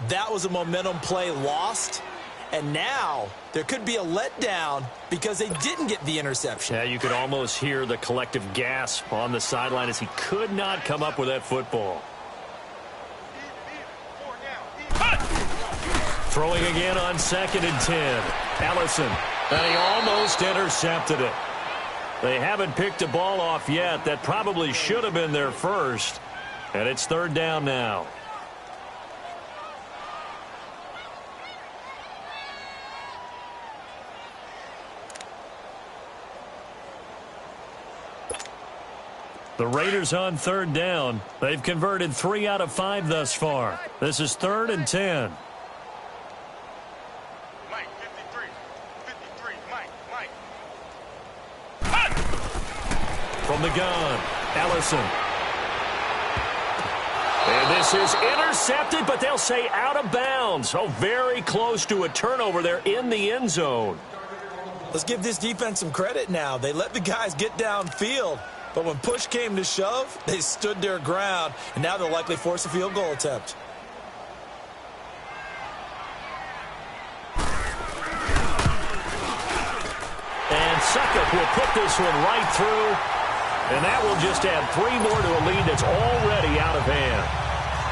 That was a momentum play lost. And now there could be a letdown because they didn't get the interception. Yeah, you could almost hear the collective gasp on the sideline as he could not come up with that football. Throwing again on second and 10. Ellison. And he almost intercepted it. They haven't picked a ball off yet. That probably should have been their first. And it's third down now. The Raiders on third down. They've converted 3 out of 5 thus far. This is third and 10. From the gun, Ellison. And this is intercepted, but they'll say out of bounds. Oh, very close to a turnover there in the end zone. Let's give this defense some credit now. They let the guys get downfield, but when push came to shove, they stood their ground, and now they'll likely force a field goal attempt. And Suckup will put this one right through. And that will just add 3 more to a lead that's already out of hand.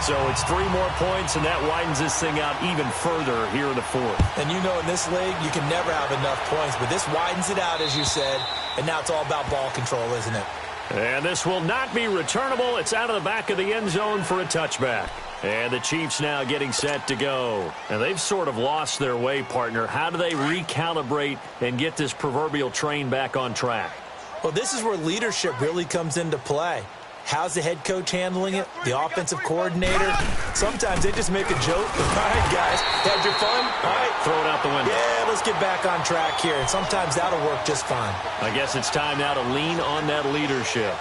So it's 3 more points, and that widens this thing out even further here in the fourth. And you know in this league, you can never have enough points, but this widens it out, as you said, and now it's all about ball control, isn't it? And this will not be returnable. It's out of the back of the end zone for a touchback. And the Chiefs now getting set to go. And they've sort of lost their way, partner. How do they recalibrate and get this proverbial train back on track? Well, this is where leadership really comes into play. How's the head coach handling it? The offensive coordinator? Sometimes they just make a joke. All right, guys, had your fun? All right. Throw it out the window. Yeah, let's get back on track here. And sometimes that'll work just fine. I guess it's time now to lean on that leadership.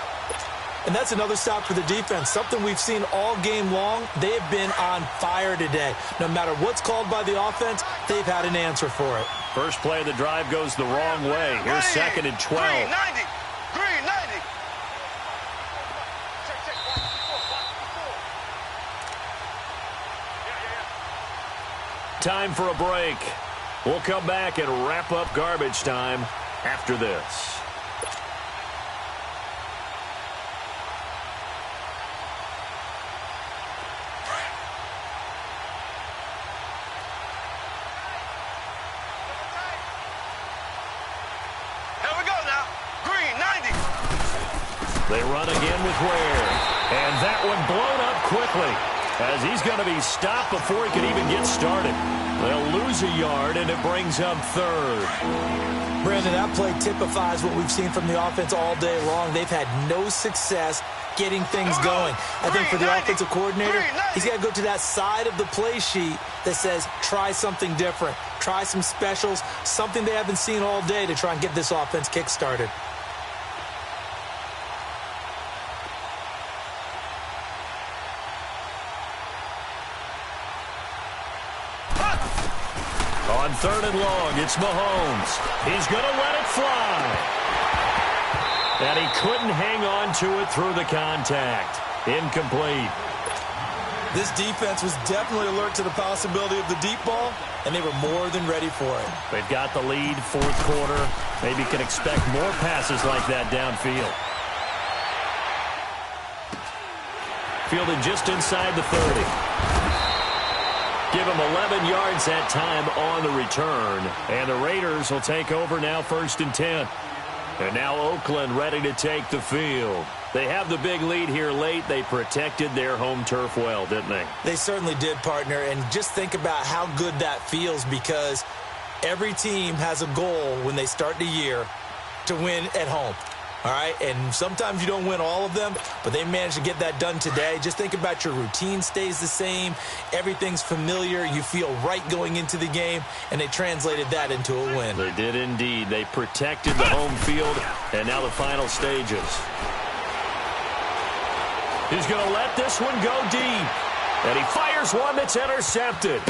And that's another stop for the defense. Something we've seen all game long. They have been on fire today. No matter what's called by the offense, they've had an answer for it. First play of the drive goes the wrong way. Here's second and 12. Green 90. Green 90. Time for a break. We'll come back and wrap up garbage time after this. They run again with Ware. And that one blown up quickly as he's going to be stopped before he can even get started. They'll lose a yard, and it brings up third. Brandon, that play typifies what we've seen from the offense all day long. They've had no success getting things going. I think for the offensive coordinator, he's got to go to that side of the play sheet that says try something different. Try some specials, something they haven't seen all day to try and get this offense kick-started. third and long. It's Mahomes. He's going to let it fly. And he couldn't hang on to it through the contact. Incomplete. This defense was definitely alert to the possibility of the deep ball, and they were more than ready for it. They've got the lead, fourth quarter. Maybe can expect more passes like that downfield. Fielded just inside the 30. Give him 11 yards that time on the return. And the Raiders will take over now, 1st and 10. And now Oakland ready to take the field. They have the big lead here late. They protected their home turf well, didn't they? They certainly did, partner. And just think about how good that feels, because every team has a goal when they start the year to win at home. All right, and sometimes you don't win all of them, but they managed to get that done today. Just think about your routine stays the same. Everything's familiar. You feel right going into the game, and they translated that into a win. They did indeed. They protected the home field, and now the final stages. He's going to let this one go deep, and he fires one that's intercepted.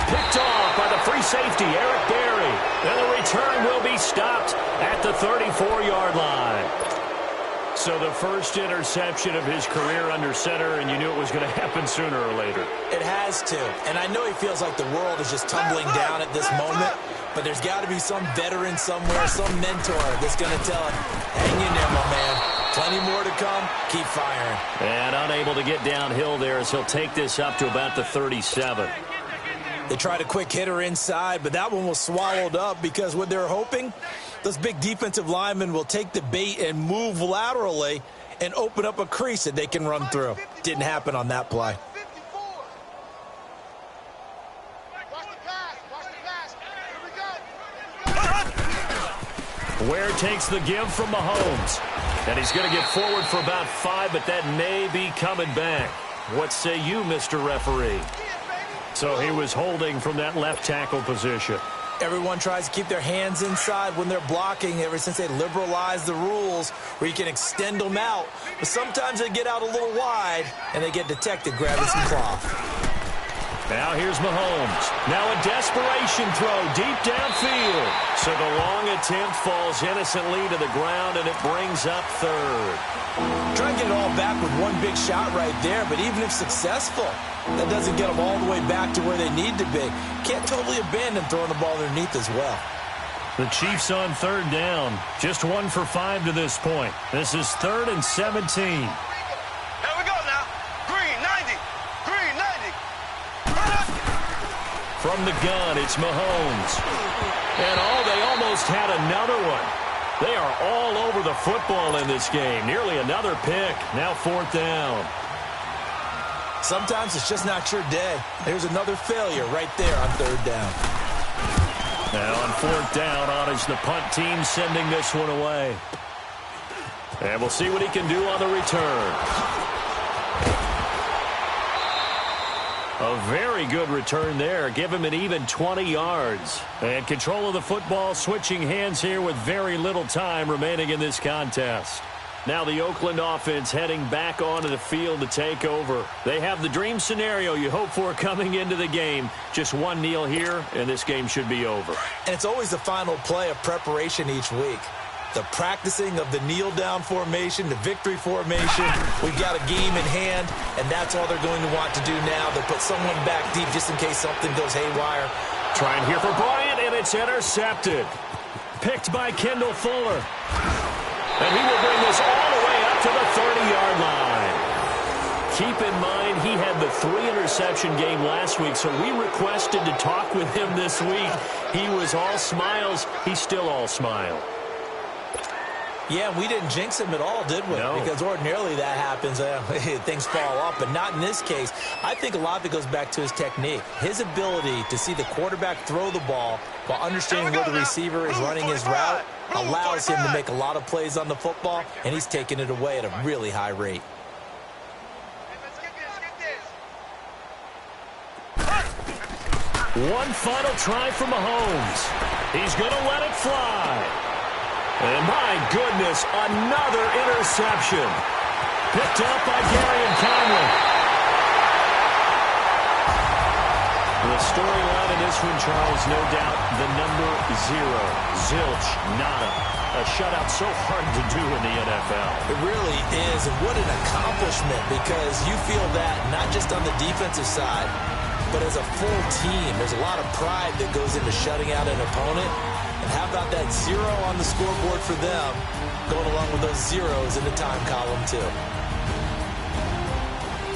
Picked off by the free safety, Eric Berry. And the return will be stopped at the 34-yard line. So the first interception of his career under center, and you knew it was going to happen sooner or later. It has to. And I know he feels like the world is just tumbling down at this moment, but there's got to be some veteran somewhere, some mentor that's going to tell him, hang in there, my man. Plenty more to come. Keep firing. And unable to get downhill there as he'll take this up to about the 37. They tried a quick hitter inside, but that one was swallowed up because what they're hoping, those big defensive linemen will take the bait and move laterally and open up a crease that they can run through. Didn't happen on that play. Ware takes the give from Mahomes. And he's going to get forward for about 5, but that may be coming back. What say you, Mr. Referee? So he was holding from that left tackle position. Everyone tries to keep their hands inside when they're blocking ever since they liberalized the rules where you can extend them out. But sometimes they get out a little wide, and they get detected grabbing some cloth. Now here's Mahomes. Now a desperation throw deep downfield. So the long attempt falls innocently to the ground, and it brings up third. Try to get it all back with one big shot right there, but even if successful, that doesn't get them all the way back to where they need to be. Can't totally abandon throwing the ball underneath as well. The Chiefs on third down. Just 1 for 5 to this point. This is 3rd and 17. Here we go now. Green 90. Green 90. From the gun, it's Mahomes. And they almost had another one. They are all over the football in this game. Nearly another pick. Now 4th down. Sometimes it's just not your day. There's another failure right there on 3rd down. Now on 4th down, on is the punt team sending this one away. And we'll see what he can do on the return. A very good return there. Give him an even 20 yards. And control of the football, switching hands here with very little time remaining in this contest. Now the Oakland offense heading back onto the field to take over. They have the dream scenario you hope for coming into the game. Just one kneel here, and this game should be over. And it's always the final play of preparation each week. The practicing of the kneel-down formation, the victory formation. We've got a game in hand, and that's all they're going to want to do now. They'll put someone back deep just in case something goes haywire. Trying here for Bryant, and it's intercepted. Picked by Kendall Fuller. And he will bring this all the way up to the 30-yard line. Keep in mind, he had the 3-interception game last week, so we requested to talk with him this week. He was all smiles. He's still all smile. Yeah, we didn't jinx him at all, did we? No. Because ordinarily that happens. Things fall off, but not in this case. I think a lot of it goes back to his technique. His ability to see the quarterback throw the ball while understanding where the receiver is running his route allows him to make a lot of plays on the football, and he's taking it away at a really high rate. One final try for Mahomes. He's going to let it fly. And my goodness, another interception. Picked up by Gary and Conley. The storyline in this one, Charles, no doubt the number 0. Zilch, nada. A shutout so hard to do in the NFL. It really is, and what an accomplishment, because you feel that not just on the defensive side, but as a full team. There's a lot of pride that goes into shutting out an opponent. And how about that 0 on the scoreboard for them, going along with those zeros in the time column, too.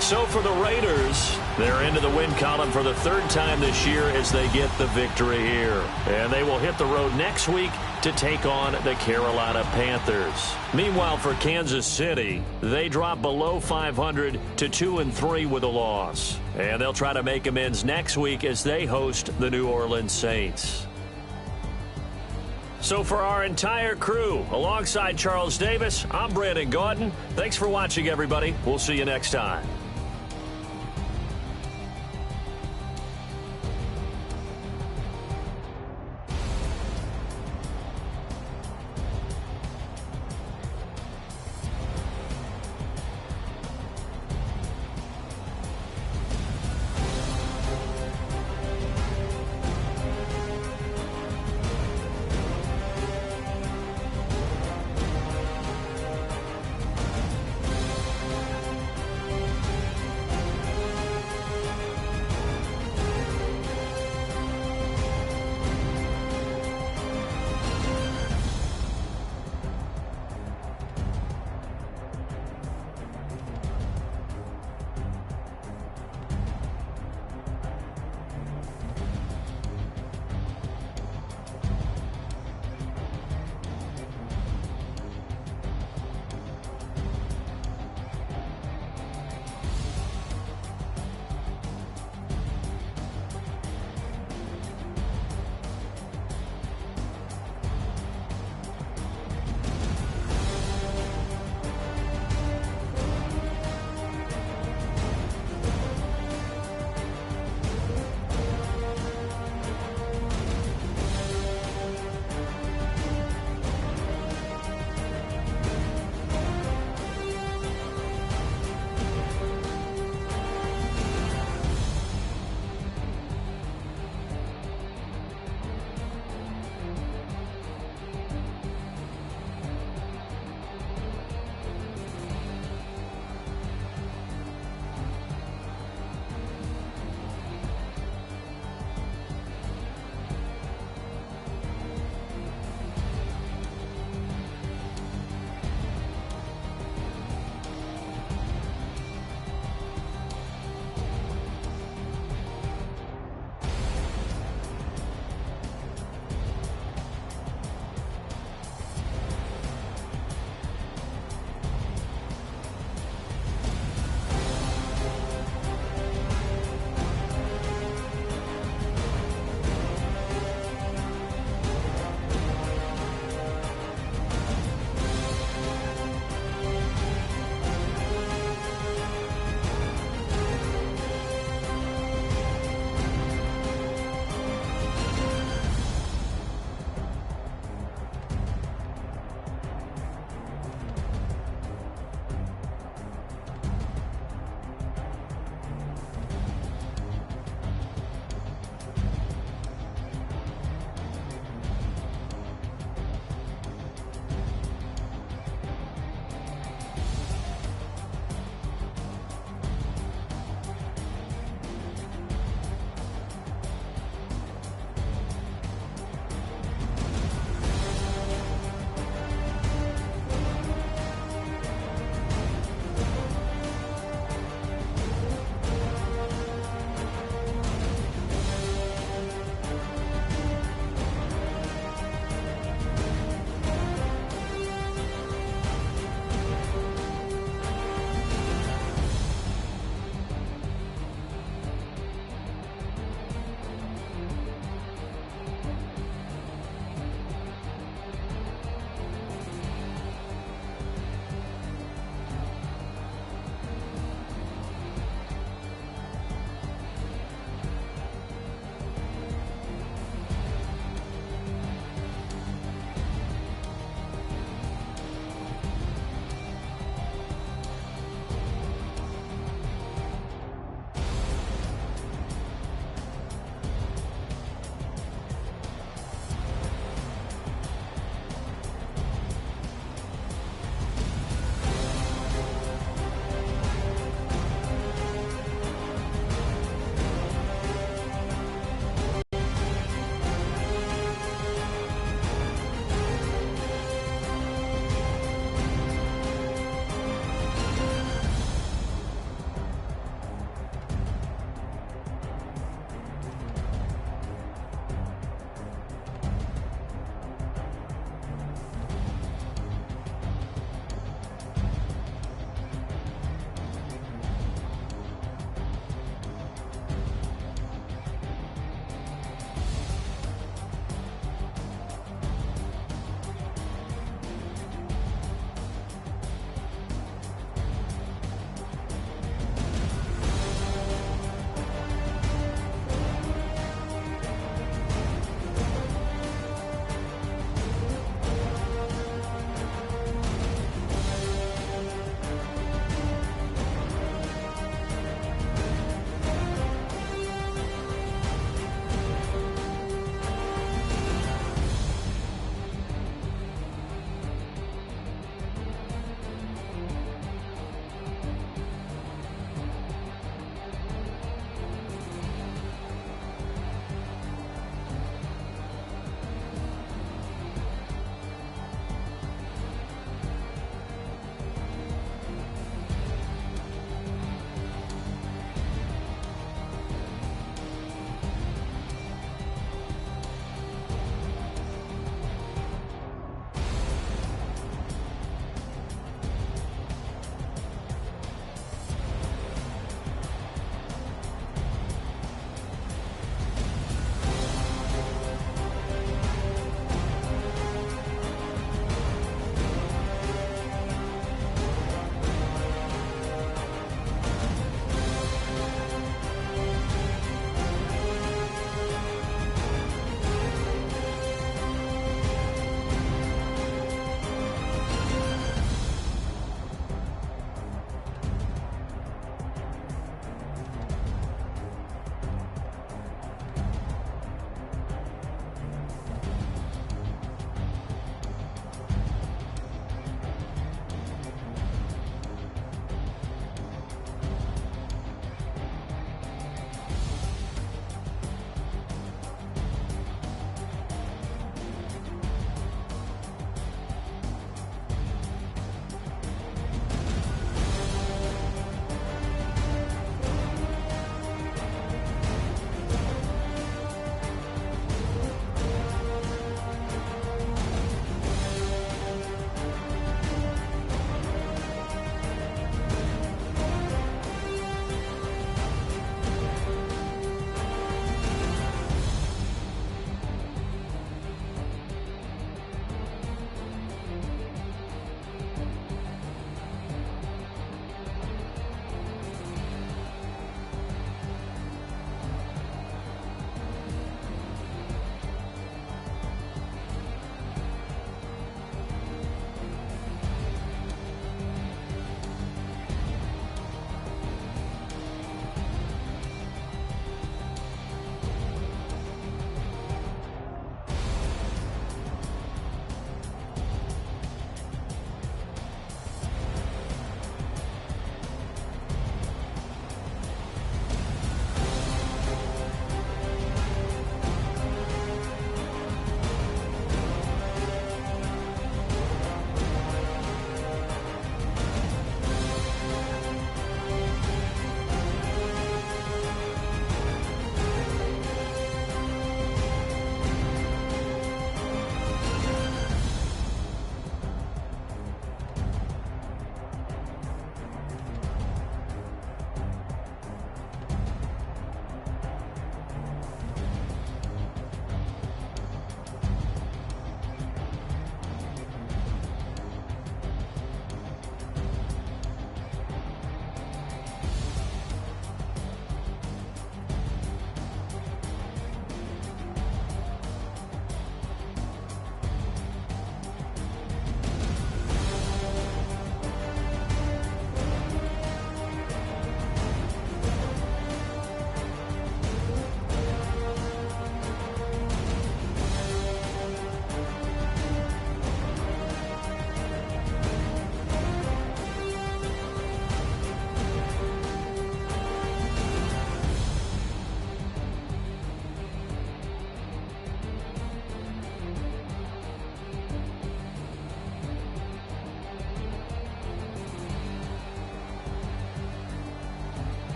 So for the Raiders, they're into the win column for the 3rd time this year as they get the victory here. And they will hit the road next week to take on the Carolina Panthers. Meanwhile, for Kansas City, they drop below 500 to 2-3 with a loss. And they'll try to make amends next week as they host the New Orleans Saints. So for our entire crew, alongside Charles Davis, I'm Brandon Gaudin. Thanks for watching, everybody. We'll see you next time.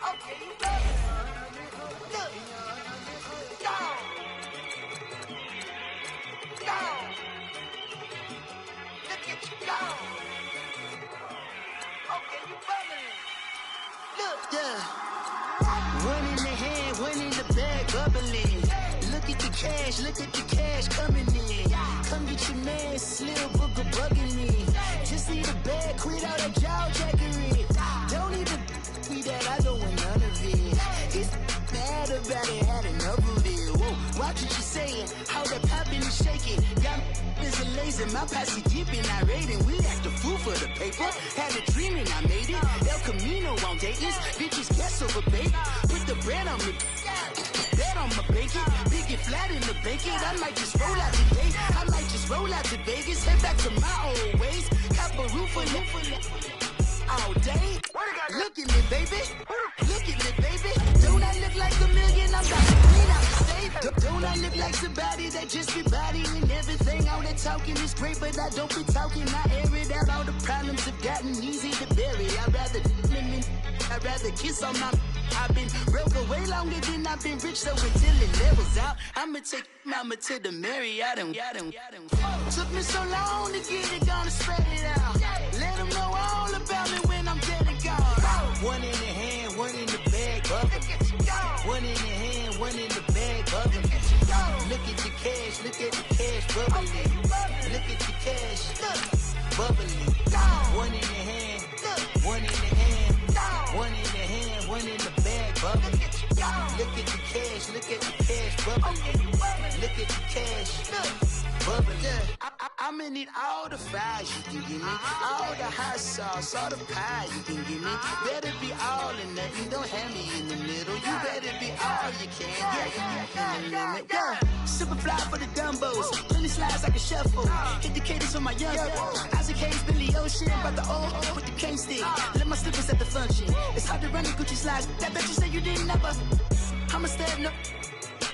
Okay, you ready? Look. Go. Go. Look at you go. Okay, you bubbling. Look. Yeah. One in the hand, one in the bag, bubbling. Look at the cash coming in. Come get your man, Slim Booker bugging me. Just need a bag, quit all that jaw jackery. Don't even me that, I don't want none of it. He's mad about it, had enough of it. Whoa, watch what you saying, how that poppin' and shaking. Y'all is a lazy, my posse dipping, I raiding. We act a fool for the paper, had a dream and I made it. El Camino on Dayton's, bitches guess over bait. Put the bread on me, bet on my bacon. Big and flat in the bacon, I might just roll out today. I might just roll out to Vegas, head back to my old ways. Cop a roof for all day. Look at me, baby. Look at me, baby. Don't I look like a million? I'm about to clean out the state. Don't I look like somebody that just be bodying everything? All that talking is great, but I don't be talking. I air it out. All the problems have gotten easy to bury. I'd rather kiss on my. I've been broke way longer than I've been rich, so until it levels out, I'ma take mama to the Marriott and took me so long to get it, gonna spread it out. Let them know all about me when I'm dead and gone. One in the hand, one in the bag, bubbling. One in the hand, one in the bag, bubbling. Look at the cash, bubbling. Look at the cash, bubbling. One in the hand, one in the hand, one in the hand, one in the bag, bubbling. Look at the cash, bubbling. Look at the cash, bubbling. I'ma need all the fries you can give me, all the hot sauce, all the pie you can give me. Better be all or nothing, don't have me in the middle. You better be all you can, yeah. Super fly for the Dumbos, plenty slides like a shuffle. Hit the cadence on my young Isaac Hayes, Billy Ocean, about the old with the cane stick. Let my slippers at the function. It's hard to run the Gucci slides. That bet you say you didn't never. I'ma step no.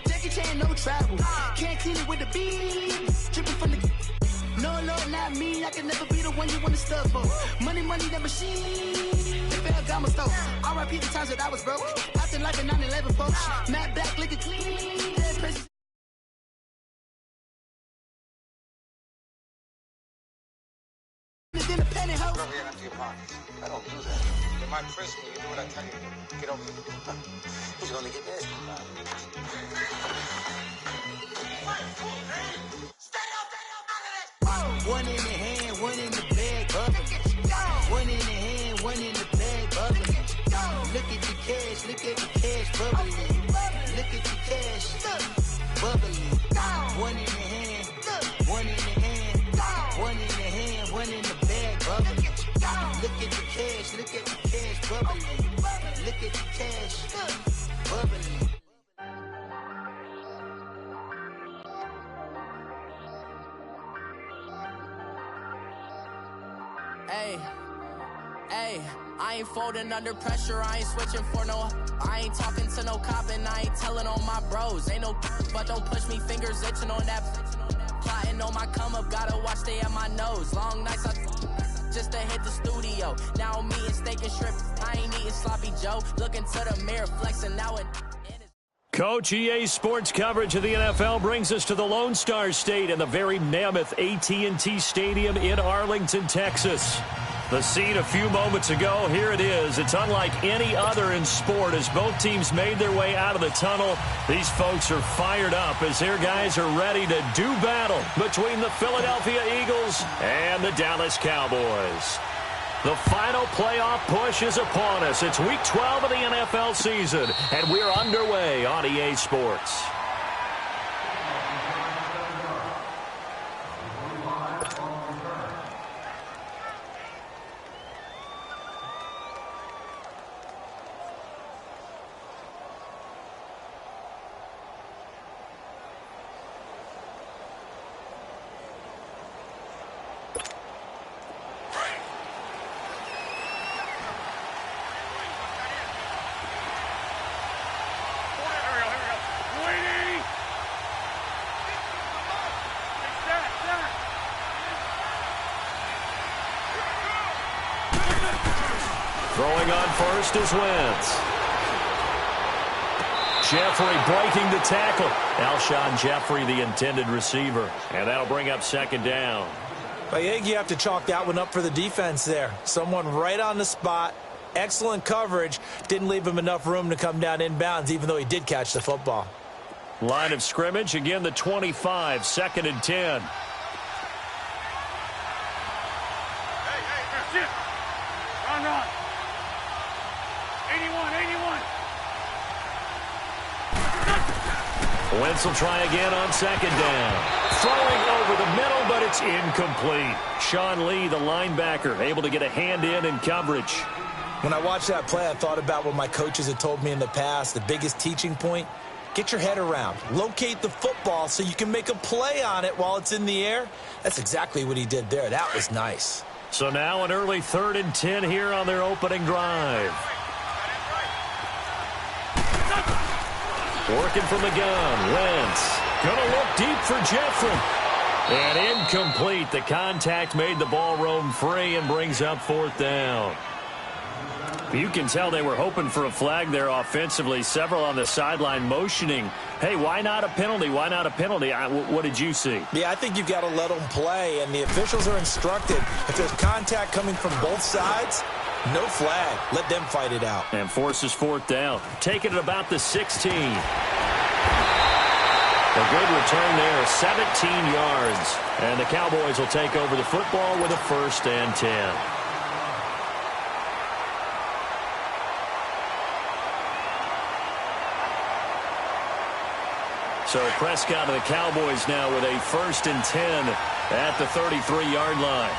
Jackie Chan, no travel. Can't clean it with the beat. Dripping from the. No, Lord, not me. I can never be the one you want to stuff for. Money, that machine. The Ferragamo stove. R.I.P. the times that I was broke. Acting like a 9/11 folks. Matt back, liquor clean. Dead precious. In a penny house. Rub your empty your pockets. I don't do that. You might press me. You do what I tell you. Get over it. He's gonna get this. One in the hand, one in the bag, bubbling. One in the hand, one in the bag, bubbling. Look at the cash, bubbling. Look at the cash, bubbling. One in the hand, one in the hand, one in the hand, one in the bag, bubbling. Look at the cash, bubbling. Look at the cash, bubbling. Hey, I ain't folding under pressure, I ain't switching for no. I ain't talking to no cop and I ain't telling on my bros. Ain't no but don't push me, fingers itching on that. Plotting on my come up, gotta watch stay at my nose. Long nights just to hit the studio. Now I'm eating steak and shrimp, I ain't eating sloppy Joe. Looking to the mirror, flexing now and. Coach, EA Sports coverage of the NFL brings us to the Lone Star State and the very mammoth AT&T Stadium in Arlington, Texas. The scene a few moments ago, here it is. It's unlike any other in sport as both teams made their way out of the tunnel. These folks are fired up as their guys are ready to do battle between the Philadelphia Eagles and the Dallas Cowboys. The final playoff push is upon us. It's Week 12 of the NFL season, and we're underway on EA Sports. Waiting! Throwing on first is Wentz. Jeffrey breaking the tackle. Alshon Jeffrey, the intended receiver. And that'll bring up second down. I think you have to chalk that one up for the defense there. Someone right on the spot. Excellent coverage. Didn't leave him enough room to come down inbounds, even though he did catch the football. Line of scrimmage, again the 25, 2nd and 10. Hey, run. 81. Wentz will try again on second down. Throwing over the middle, but it's incomplete. Sean Lee, the linebacker, able to get a hand in coverage. When I watched that play, I thought about what my coaches had told me in the past. The biggest teaching point, get your head around. Locate the football so you can make a play on it while it's in the air. That's exactly what he did there. That was nice. So now an early 3rd and 10 here on their opening drive. Working from the gun, Wentz. Gonna look deep for Jeffrey. And incomplete. The contact made the ball roam free and brings up 4th down. You can tell they were hoping for a flag there offensively. Several on the sideline motioning, hey, why not a penalty? Why not a penalty? What did you see? Yeah, I think you've got to let them play, and the officials are instructed. If there's contact coming from both sides, no flag. Let them fight it out. And forces 4th down. Taking it about the 16. A good return there, 17 yards. And the Cowboys will take over the football with a 1st and 10. So Prescott of the Cowboys now with a 1st and 10 at the 33-yard line.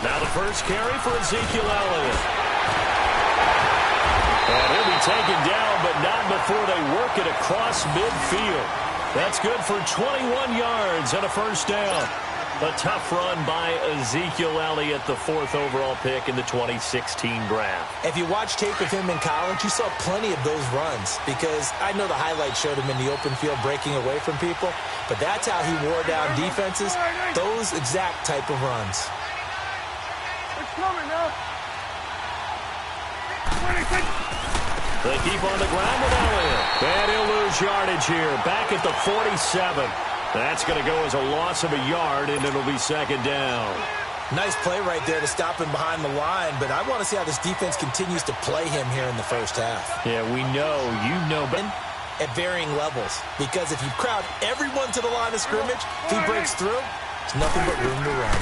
Now the first carry for Ezekiel Elliott. And he'll be taken down, but not before they work it across midfield. That's good for 21 yards and a 1st down. A tough run by Ezekiel Elliott, the 4th overall pick in the 2016 draft. If you watch tape of him in college, you saw plenty of those runs, because I know the highlights showed him in the open field breaking away from people, but that's how he wore down defenses, those exact type of runs. It's coming now. They keep on the ground with Elliott. And he'll lose yardage here, back at the 47. That's going to go as a loss of a yard, and it'll be 2nd down. Nice play right there to stop him behind the line, but I want to see how this defense continues to play him here in the first half. Yeah, we know, but at varying levels, because if you crowd everyone to the line of scrimmage, if he breaks through, there's nothing but room to run.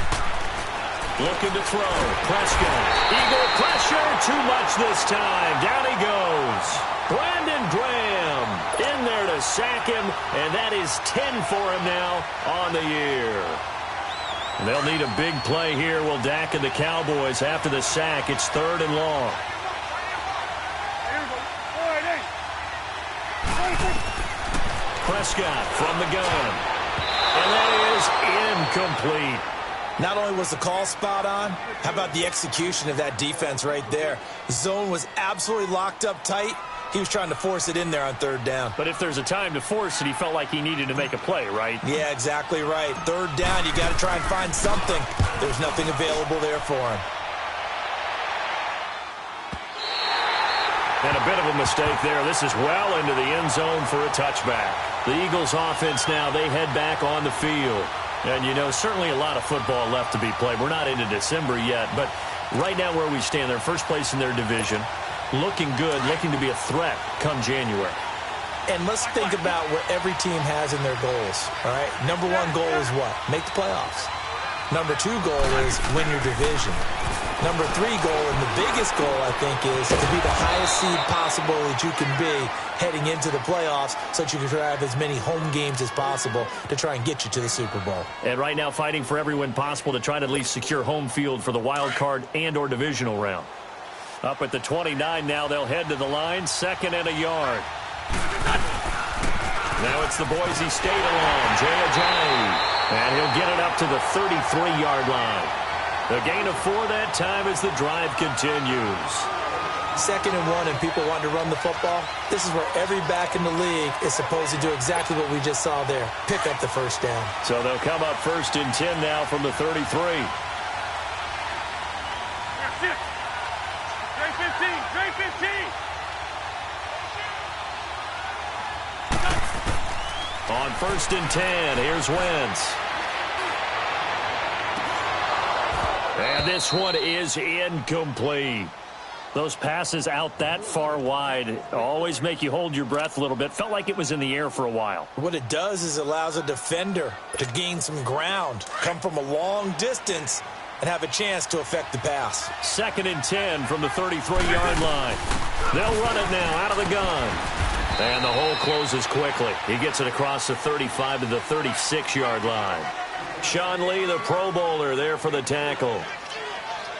Looking to throw. Prescott. Eagle pressure. Too much this time. Down he goes. Brandon Graham in there to sack him, and that is 10 for him now on the year. They'll need a big play here, will Dak and the Cowboys after the sack. It's 3rd and long. Prescott from the gun. And that is incomplete. Not only was the call spot on, how about the execution of that defense right there? The zone was absolutely locked up tight. He was trying to force it in there on 3rd down. But if there's a time to force it, he felt like he needed to make a play, right? Yeah, exactly right. 3rd down, you got to try and find something. There's nothing available there for him. And a bit of a mistake there. This is well into the end zone for a touchback. The Eagles offense now, they head back on the field. And, you know, certainly a lot of football left to be played. We're not into December yet, but right now where we stand, they're first place in their division. Looking good, looking to be a threat come January. And let's think about what every team has in their goals, all right? Number 1 goal is what? Make the playoffs. Number 2 goal is win your division. Number 3 goal, and the biggest goal, I think, is to be the highest seed possible that you can be heading into the playoffs so that you can have as many home games as possible to try and get you to the Super Bowl. And right now fighting for every win possible to try to at least secure home field for the wild card and or divisional round. Up at the 29 now, they'll head to the line, 2nd and a yard. Now it's the Boise State alum, Jay Ajayi. And he'll get it up to the 33-yard line. A gain of 4 that time as the drive continues. 2nd and 1 and people want to run the football, this is where every back in the league is supposed to do exactly what we just saw there. Pick up the first down. So they'll come up 1st and 10 now from the 33. On 1st and 10, here's Wentz. And this one is incomplete. Those passes out that far wide always make you hold your breath a little bit. Felt like it was in the air for a while. What it does is it allows a defender to gain some ground, come from a long distance, and have a chance to affect the pass. 2nd and 10 from the 33-yard line. They'll run it now out of the gun. And the hole closes quickly. He gets it across the 35 to the 36-yard line. Sean Lee, the Pro Bowler, there for the tackle.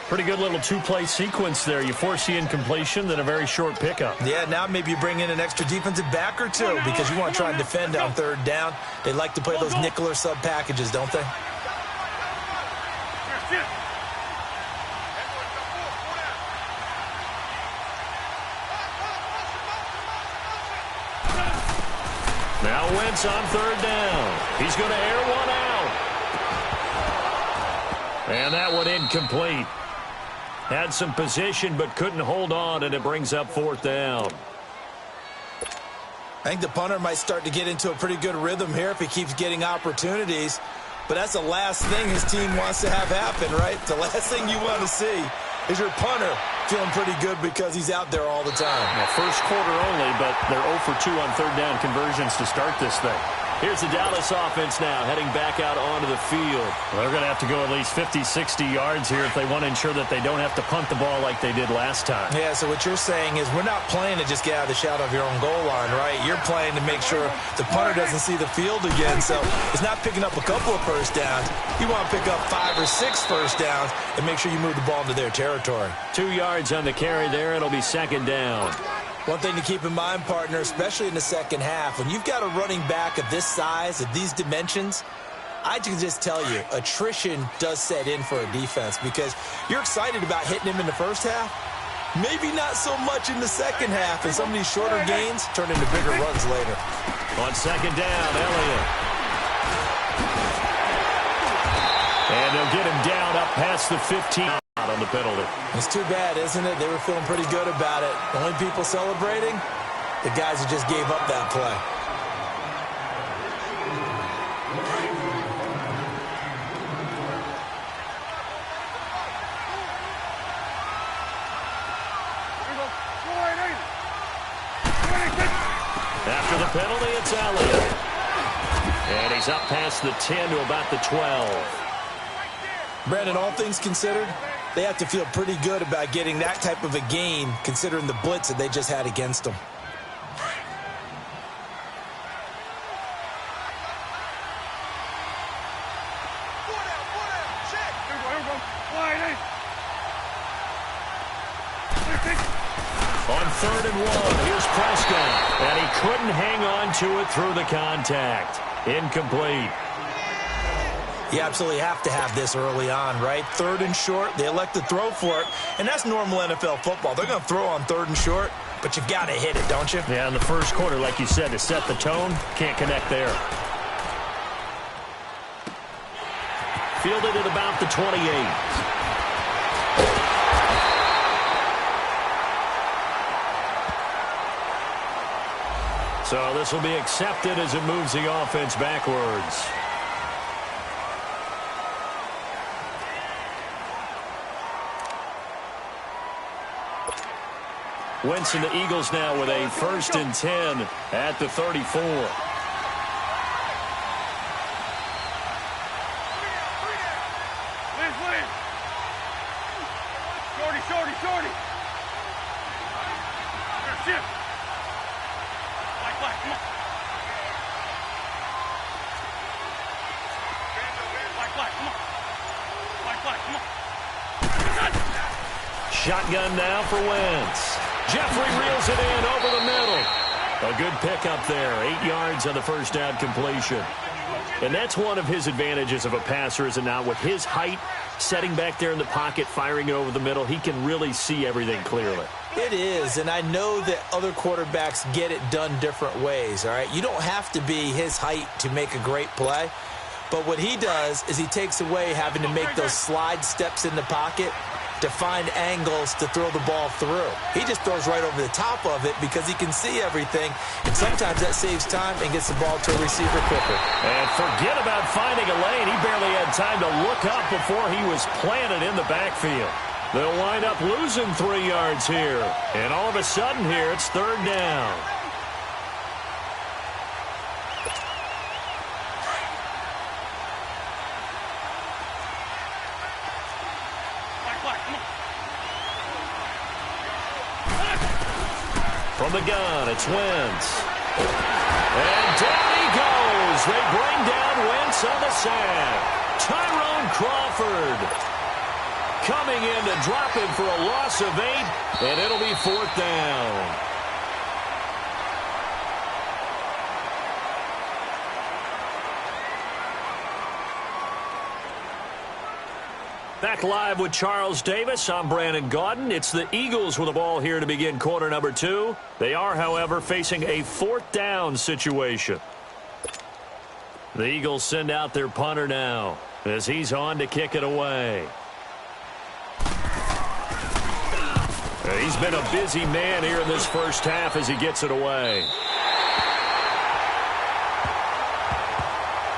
Pretty good little two-play sequence there. You force the incompletion, then a very short pickup. Yeah, now maybe you bring in an extra defensive back or two because you want to try and defend on 3rd down. They like to play those nickel or sub packages, don't they? Now Wentz on 3rd down. He's going to air one out. And that one incomplete. Had some position but couldn't hold on, and it brings up 4th down. I think the punter might start to get into a pretty good rhythm here if he keeps getting opportunities. But that's the last thing his team wants to have happen, right? The last thing you want to see is your punter feeling pretty good because he's out there all the time. Well, first quarter only, but they're 0 for 2 on 3rd down conversions to start this thing. Here's the Dallas offense now, heading back out onto the field. Well, they're going to have to go at least 50, 60 yards here if they want to ensure that they don't have to punt the ball like they did last time. Yeah, so what you're saying is we're not playing to just get out of the shadow of your own goal line, right? You're playing to make sure the punter doesn't see the field again. So it's not picking up a couple of first downs. You want to pick up 5 or 6 first downs and make sure you move the ball into their territory. 2 yards on the carry there. It'll be 2nd down. One thing to keep in mind, partner, especially in the second half, when you've got a running back of this size, of these dimensions, I can just tell you, attrition does set in for a defense because you're excited about hitting him in the first half, maybe not so much in the second half, and some of these shorter gains turn into bigger runs later. On 2nd down, Elliott. And they'll get him down up past the 15. On the penalty. It's too bad, isn't it? They were feeling pretty good about it. The only people celebrating, the guys who just gave up that play. After the penalty, it's Elliott. And he's up past the 10 to about the 12. Brandon, all things considered, they have to feel pretty good about getting that type of a game considering the blitz that they just had against them. On 3rd and 1, here's Prescott. And he couldn't hang on to it through the contact. Incomplete. You absolutely have to have this early on, right? 3rd and short, they elect to throw for it, and that's normal NFL football. They're going to throw on 3rd and short, but you've got to hit it, don't you? Yeah, in the first quarter, like you said, to set the tone, can't connect there. Fielded at about the 28. So this will be accepted as it moves the offense backwards. Wentz and the Eagles now with a 1st and 10 at the 34. Shorty. Shift. Black, come on. Black, come on. Shotgun now for Wentz. Jeffrey reels it in over the middle. A good pickup there. 8 yards on the first down completion. And that's one of his advantages of a passer, is it not? With his height, setting back there in the pocket, firing it over the middle, he can really see everything clearly. It is, and I know that other quarterbacks get it done different ways, all right? You don't have to be his height to make a great play, but what he does is he takes away having to make those slide steps in the pocket to find angles to throw the ball through. He just throws right over the top of it because he can see everything, and sometimes that saves time and gets the ball to a receiver quicker. And forget about finding a lane. He barely had time to look up before he was planted in the backfield. They'll wind up losing 3 yards here. And all of a sudden here, it's 3rd down. From the gun, it's Wentz. And down he goes. They bring down Wentz on the sack. Tyrone Crawford coming in to drop him for a loss of 8, and it'll be 4th down. Back live with Charles Davis. I'm Brandon Gaudin. It's the Eagles with the ball here to begin quarter number 2. They are, however, facing a 4th down situation. The Eagles send out their punter now as he's on to kick it away. He's been a busy man here in this first half as he gets it away.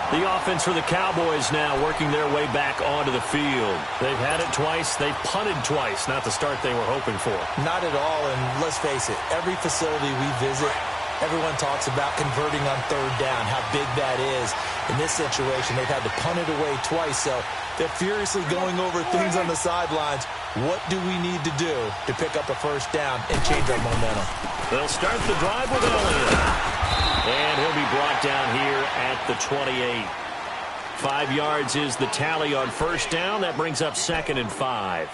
The offense for the Cowboys now working their way back onto the field. They've had it twice. They've punted twice. Not the start they were hoping for. Not at all, and let's face it, every facility we visit, everyone talks about converting on 3rd down, how big that is. In this situation, they've had to punt it away twice, so they're furiously going over things on the sidelines. What do we need to do to pick up a 1st down and change our momentum? They'll start the drive with Elliott. And he'll be brought down here at the 28. 5 yards is the tally on 1st down. That brings up 2nd and 5.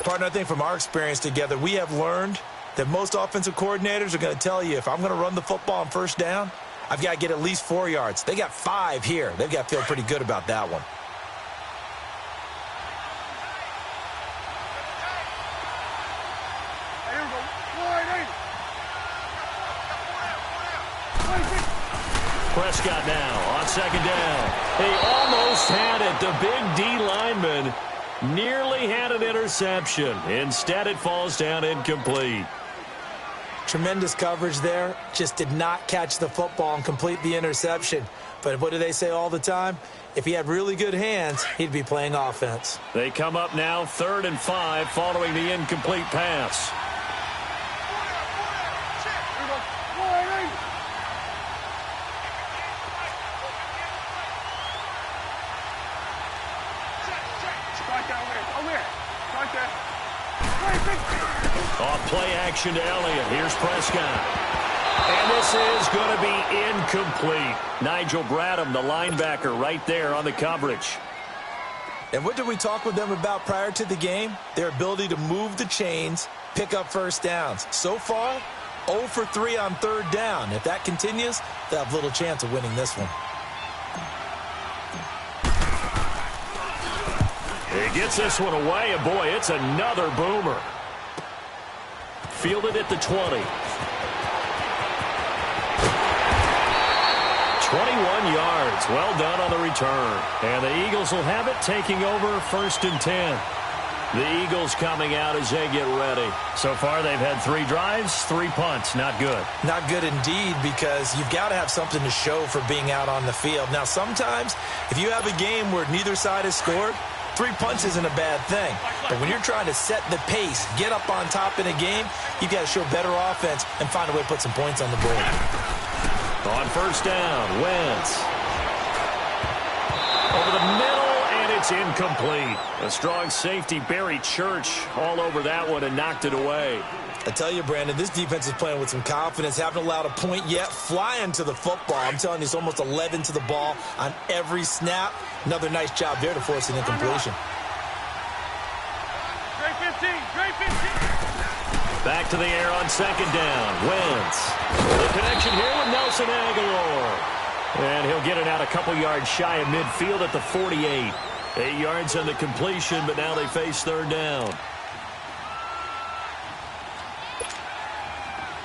Partner, I think from our experience together, we have learned that most offensive coordinators are going to tell you, if I'm going to run the football on 1st down, I've got to get at least 4 yards. They got 5 here. They've got to feel pretty good about that one. Prescott now on 2nd down. He almost had it. The big D lineman nearly had an interception. Instead, it falls down incomplete. Tremendous coverage there. Just did not catch the football and complete the interception. But what do they say all the time? If he had really good hands, he'd be playing offense. They come up now 3rd and 5 following the incomplete pass. Off play action to Elliott. Here's Prescott. And this is going to be incomplete. Nigel Bradham, the linebacker, right there on the coverage. And what did we talk with them about prior to the game? Their ability to move the chains, pick up 1st downs. So far, 0 for 3 on 3rd down. If that continues, they'll have little chance of winning this one. He gets this one away, and boy, it's another boomer. Fielded at the 20. 21 yards. Well done on the return. And the Eagles will have it, taking over 1st and 10. The Eagles coming out as they get ready. So far, they've had 3 drives, 3 punts. Not good. Not good indeed, because you've got to have something to show for being out on the field. Now, sometimes, if you have a game where neither side has scored, 3 punts isn't a bad thing. But when you're trying to set the pace, get up on top in a game, you've got to show better offense and find a way to put some points on the board. On 1st down, Wentz. Over the middle, and it's incomplete. A strong safety, Barry Church, all over that one and knocked it away. I tell you, Brandon, this defense is playing with some confidence. Haven't allowed a point yet. Flying to the football. I'm telling you, it's almost 11 to the ball on every snap. Another nice job there to force an incompletion. Great 15, great 15. Back to the air on 2nd down. Wentz. The connection here with Nelson Aguilar. And he'll get it out a couple yards shy of midfield at the 48. 8 yards on the completion, but now they face 3rd down.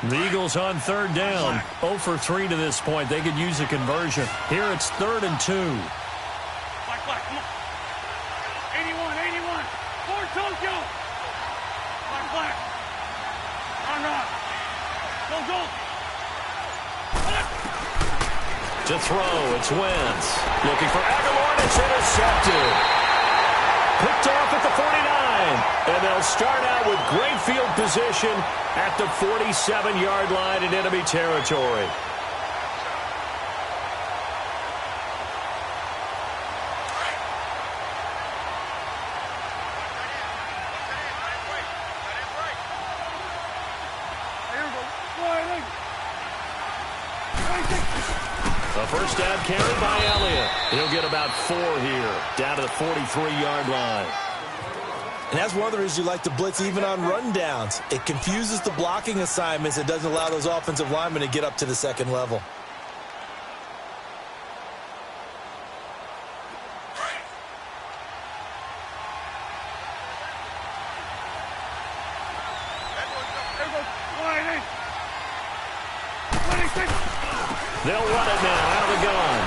The Eagles on third down. 0 for 3 to this point. They could use a conversion. Here it's 3rd and 2. Black, come on. 81. For Tokyo. Black. On rock. Go. To throw, it's Wentz. Looking for Aguilar, and it's intercepted. Picked off at the 49. And they'll start out with great field position at the 47-yard line in enemy territory. A first down carry by Elliott. He'll get about 4 here, down to the 43-yard line. And that's one of the reasons you like to blitz even on rundowns. It confuses the blocking assignments. It doesn't allow those offensive linemen to get up to the second level. They'll run it now out of the gun.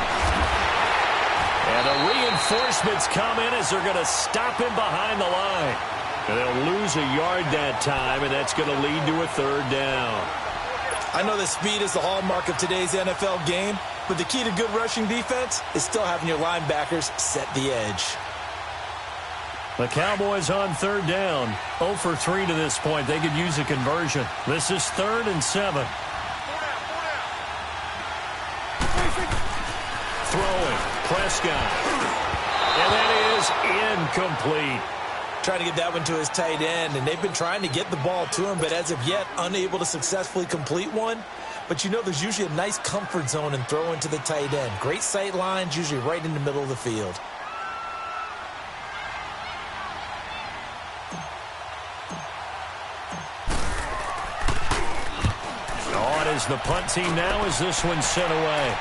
And the reinforcements come in as they're going to stop him behind the line. And they'll lose a yard that time, and that's going to lead to a 3rd down. I know that speed is the hallmark of today's NFL game, but the key to good rushing defense is still having your linebackers set the edge. The Cowboys on 3rd down. 0 for 3 to this point. They could use a conversion. This is 3rd and 7. Throwing, Prescott. And that is incomplete. Trying to get that one to his tight end, and they've been trying to get the ball to him, but as of yet, unable to successfully complete one. But you know there's usually a nice comfort zone in throwing to the tight end. Great sight lines, usually right in the middle of the field. On is the punt team now as this one's sent away.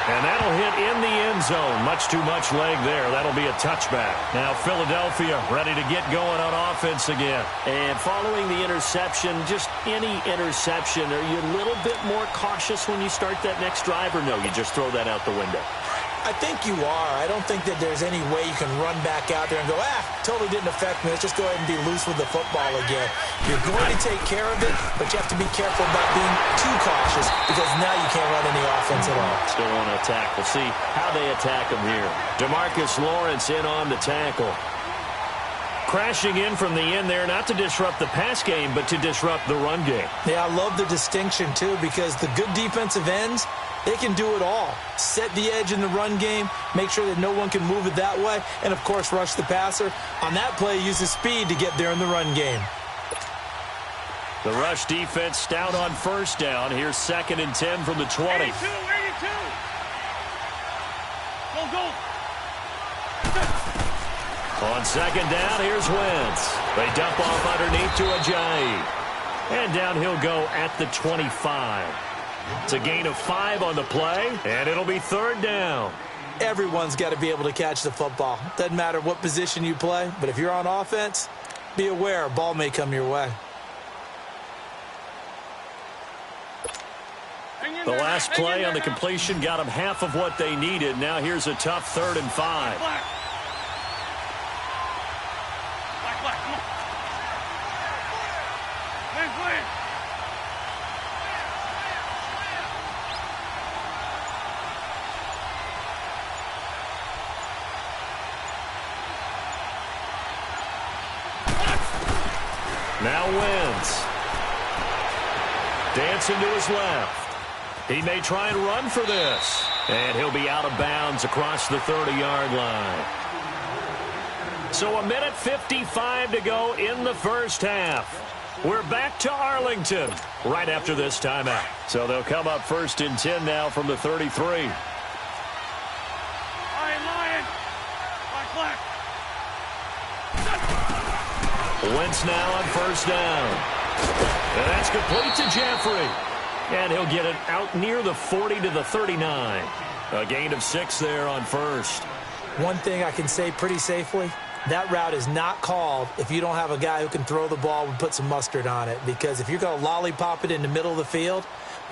And that'll hit in the end zone. Much too much leg there. That'll be a touchback. Now Philadelphia ready to get going on offense again. And following the interception, just any interception, are you a little bit more cautious when you start that next drive, or no, you just throw that out the window? I think you are. I don't think that there's any way you can run back out there and go, totally didn't affect me. Let's just go ahead and be loose with the football again. You're going to take care of it, but you have to be careful about being too cautious because now you can't run any offense at all. Still want to attack. We'll see how they attack him here. DeMarcus Lawrence in on the tackle. Crashing in from the end there, not to disrupt the pass game, but to disrupt the run game. Yeah, I love the distinction, too, because the good defensive ends, they can do it all. Set the edge in the run game, make sure that no one can move it that way, and, of course, rush the passer. On that play, use the speed to get there in the run game. The rush defense stout on first down. Here's 2nd and 10 from the 20. 82. Go. On 2nd down, here's Wentz. They dump off underneath to Ajayi. And down he'll go at the 25. It's a gain of 5 on the play, and it'll be 3rd down. Everyone's got to be able to catch the football. Doesn't matter what position you play, but if you're on offense, be aware a ball may come your way. The last play on the completion got them half of what they needed. Now here's a tough 3rd and 5. Black, come on. Play. Now Wentz. Dancing to his left. He may try and run for this. And he'll be out of bounds across the 30-yard line. So 1:55 to go in the first half. We're back to Arlington right after this timeout. So they'll come up 1st and 10 now from the 33. Lion. Black. Wentz now on 1st down. And that's complete to Jeffrey. And he'll get it out near the 40 to the 39. A gain of 6 there on 1st. One thing I can say pretty safely, that route is not called if you don't have a guy who can throw the ball and put some mustard on it. Because if you're going to lollipop it in the middle of the field,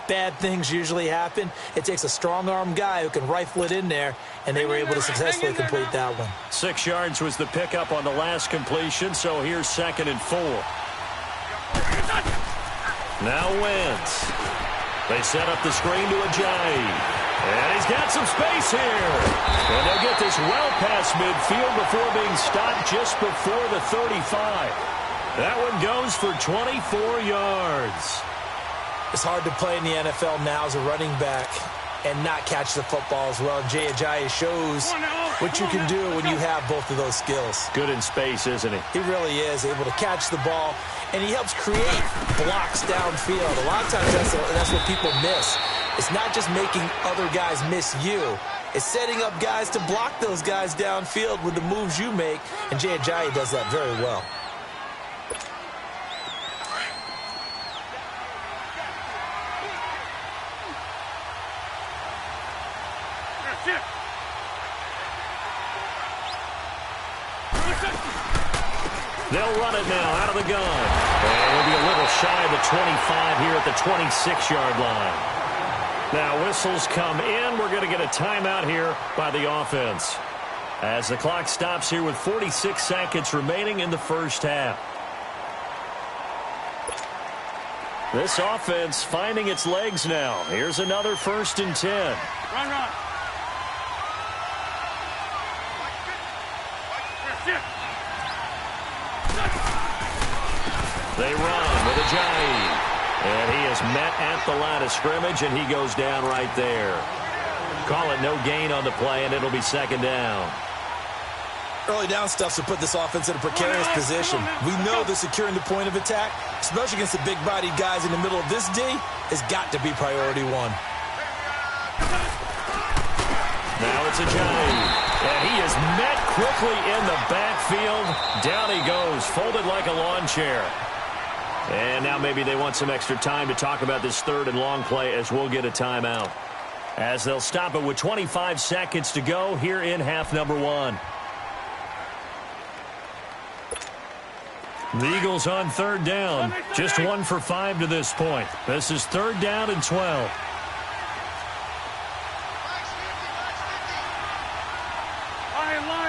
bad things usually happen. It takes a strong-arm guy who can rifle it in there, and they were able to successfully complete that one. 6 yards was the pickup on the last completion, so here's 2nd and 4. Now Wentz. They set up the screen to Ajayi. And he's got some space here. And they'll get this well past midfield before being stopped just before the 35. That one goes for 24 yards. It's hard to play in the NFL now as a running back and not catch the football as well. Jay Ajayi shows what you can do when you have both of those skills. Good in space, isn't he? He really is able to catch the ball, and he helps create blocks downfield. A lot of times that's what people miss. It's not just making other guys miss you. It's setting up guys to block those guys downfield with the moves you make, and Jay Ajayi does that very well. They'll run it now out of the gun. And it'll be a little shy of the 25 here at the 26-yard line. Now whistles come in. We're going to get a timeout here by the offense as the clock stops here with 46 seconds remaining in the first half. This offense finding its legs now. Here's another 1st and 10. Run. They run with Ajayi. And he is met at the line of scrimmage, and he goes down right there. Call it no gain on the play, and it'll be 2nd down. Early down stuff to put this offense in a precarious position. We know that securing the point of attack, especially against the big-bodied guys in the middle of this D, has got to be priority 1. Now it's Ajayi. And he is met quickly in the backfield. Down he goes, folded like a lawn chair. And now maybe they want some extra time to talk about this 3rd and long play as we'll get a timeout. As they'll stop it with 25 seconds to go here in half number 1. The Eagles on 3rd down. Just 1 for 5 to this point. This is 3rd down and 12.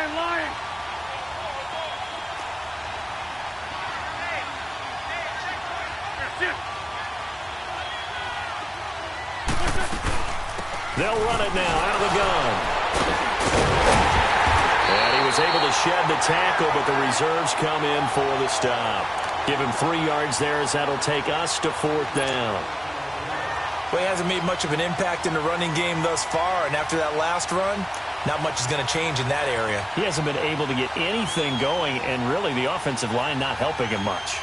Line. They'll run it now out of the gun. And he was able to shed the tackle, but the reserves come in for the stop. Give him 3 yards there as that'll take us to 4th down. Well, he hasn't made much of an impact in the running game thus far, and after that last run, not much is going to change in that area. He hasn't been able to get anything going, and really the offensive line not helping him much.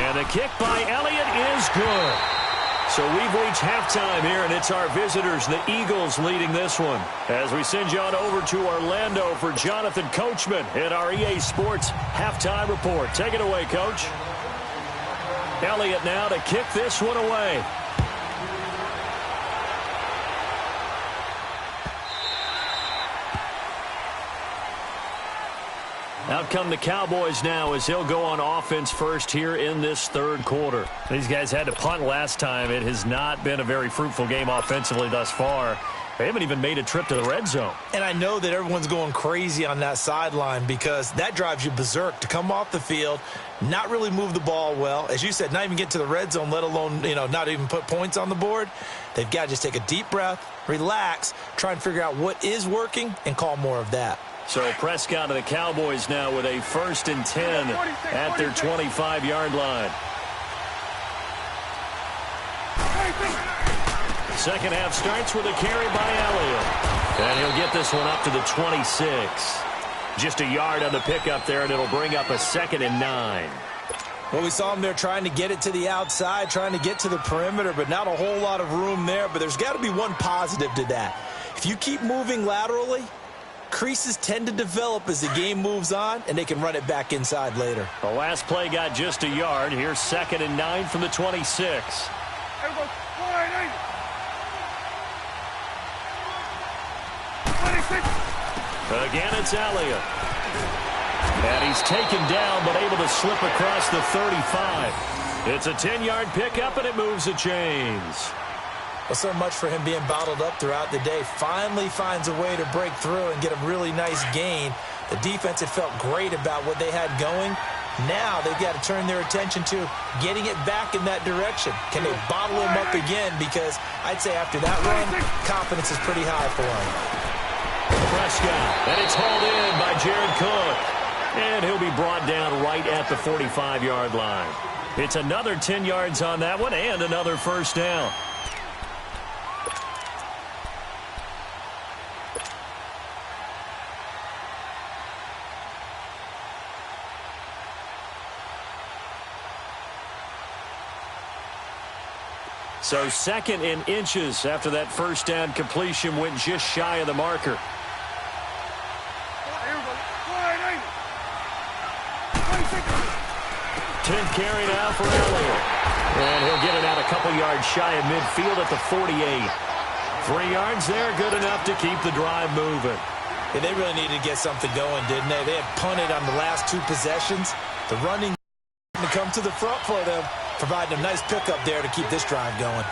And the kick by Elliott is good. So we've reached halftime here, and it's our visitors, the Eagles, leading this one. As we send you on over to Orlando for Jonathan Coachman in our EA Sports Halftime Report. Take it away, Coach. Elliott now to kick this one away. Out come the Cowboys now as he'll go on offense first here in this 3rd quarter. These guys had to punt last time. It has not been a very fruitful game offensively thus far. They haven't even made a trip to the red zone. And I know that everyone's going crazy on that sideline because that drives you berserk to come off the field, not really move the ball well. As you said, not even get to the red zone, let alone, not even put points on the board. They've got to just take a deep breath, relax, try and figure out what is working, and call more of that. So Prescott and the Cowboys now with a 1st and 10 at their 25-yard line. Second half starts with a carry by Elliott. And he'll get this one up to the 26. Just a yard on the pickup there, and it'll bring up a 2nd and 9. Well, we saw him there trying to get it to the outside, trying to get to the perimeter, but not a whole lot of room there. But there's got to be one positive to that. If you keep moving laterally, creases tend to develop as the game moves on, and they can run it back inside later. The last play got just a yard. Here's 2nd and 9 from the 26. Again, it's Elliott. And he's taken down, but able to slip across the 35. It's a 10-yard pickup, and it moves the chains. Well, so much for him being bottled up throughout the day. Finally finds a way to break through and get a really nice gain. The defense had felt great about what they had going. Now they've got to turn their attention to getting it back in that direction. Can they bottle him up again? Because I'd say after that run, confidence is pretty high for him. Prescott, and it's hauled in by Jared Cook. And he'll be brought down right at the 45-yard line. It's another 10 yards on that one and another first down. So 2nd and inches after that first down completion went just shy of the marker. 10th carry now for Elliott. And he'll get it out a couple yards shy of midfield at the 48. 3 yards there, good enough to keep the drive moving. Yeah, they really needed to get something going, didn't they? They had punted on the last 2 possessions. The running to come to the front for them, providing a nice pickup there to keep this drive going.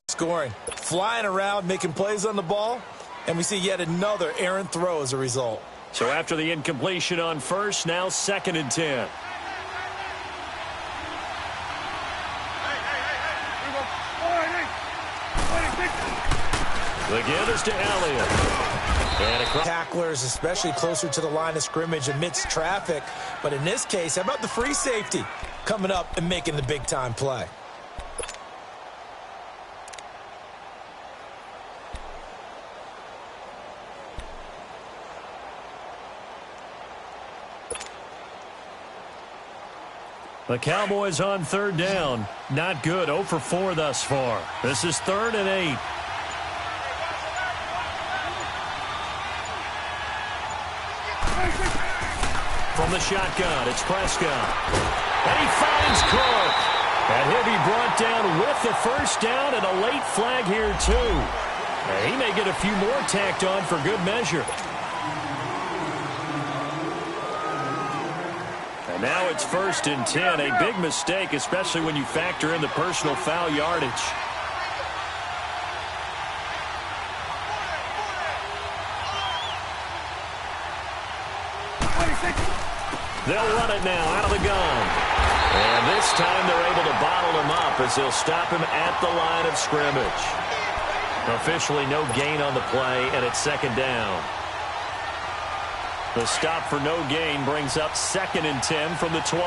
Scoring, flying around, making plays on the ball, and we see yet another errant throw as a result. So after the incompletion on first, now 2nd and 10. The give is to Elliott. And tacklers, especially closer to the line of scrimmage amidst traffic. But in this case, how about the free safety coming up and making the big-time play? The Cowboys on 3rd down. Not good. 0 for 4 thus far. This is 3rd and 8. From the shotgun, it's Prescott. And he finds Cook. And he'll be brought down with the first down and a late flag here, too. And he may get a few more tacked on for good measure. And now it's 1st and 10. A big mistake, especially when you factor in the personal foul yardage. They'll run it now out of the gun. And this time they're able to bottle him up as they'll stop him at the line of scrimmage. Officially no gain on the play, and it's 2nd down. The stop for no gain brings up 2nd and 10 from the 20.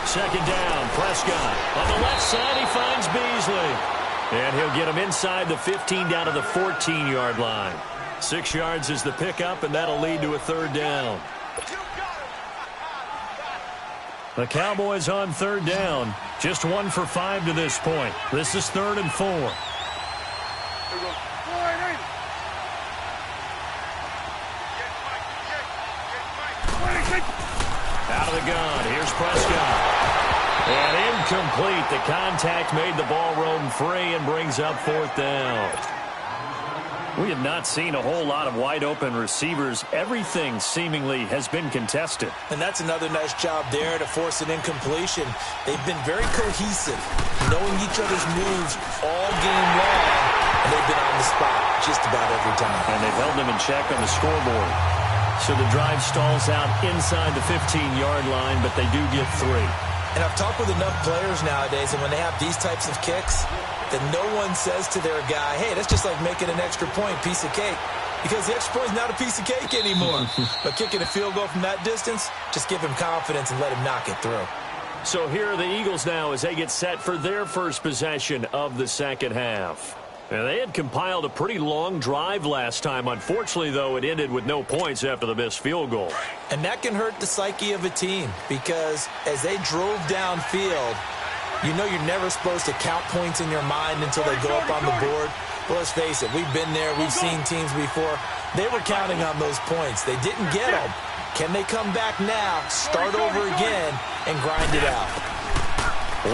Second down, Prescott. On the left side, he finds Beasley. And he'll get him inside the 15 down to the 14-yard line. 6 yards is the pickup, and that'll lead to a 3rd down. The Cowboys on 3rd down. Just 1 for 5 to this point. This is 3rd and 4. Out of the gun. Here's Prescott. And incomplete. The contact made the ball roam free and brings up 4th down. We have not seen a whole lot of wide-open receivers. Everything seemingly has been contested. And that's another nice job there to force an incompletion. They've been very cohesive, knowing each other's moves all game long, and they've been on the spot just about every time. And they've held them in check on the scoreboard. So the drive stalls out inside the 15-yard line, but they do get 3. And I've talked with enough players nowadays, and when they have these types of kicks, that no one says to their guy, hey, that's just like making an extra point, piece of cake. Because the extra point is not a piece of cake anymore. But kicking a field goal from that distance, just give him confidence and let him knock it through. So here are the Eagles now as they get set for their first possession of the 2nd half. And they had compiled a pretty long drive last time. Unfortunately, though, it ended with no points after the missed field goal. And that can hurt the psyche of a team because as they drove downfield, you know you're never supposed to count points in your mind until they go up on the board. Well, let's face it, we've been there. We've seen teams before. They were counting on those points. They didn't get them. Can they come back now, start over again, and grind it out?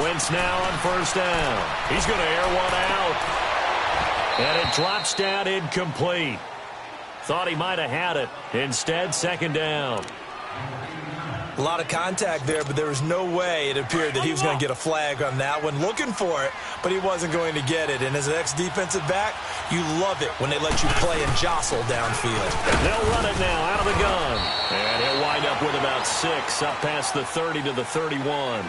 Wentz now on first down. He's going to air one out. And it drops down incomplete. Thought he might have had it. Instead, second down. A lot of contact there, but there was no way it appeared that he was going to get a flag on that one. Looking for it, but he wasn't going to get it. And as an ex-defensive back, you love it when they let you play and jostle downfield. They'll run it now out of the gun. And he'll wind up with about 6 up past the 30 to the 31.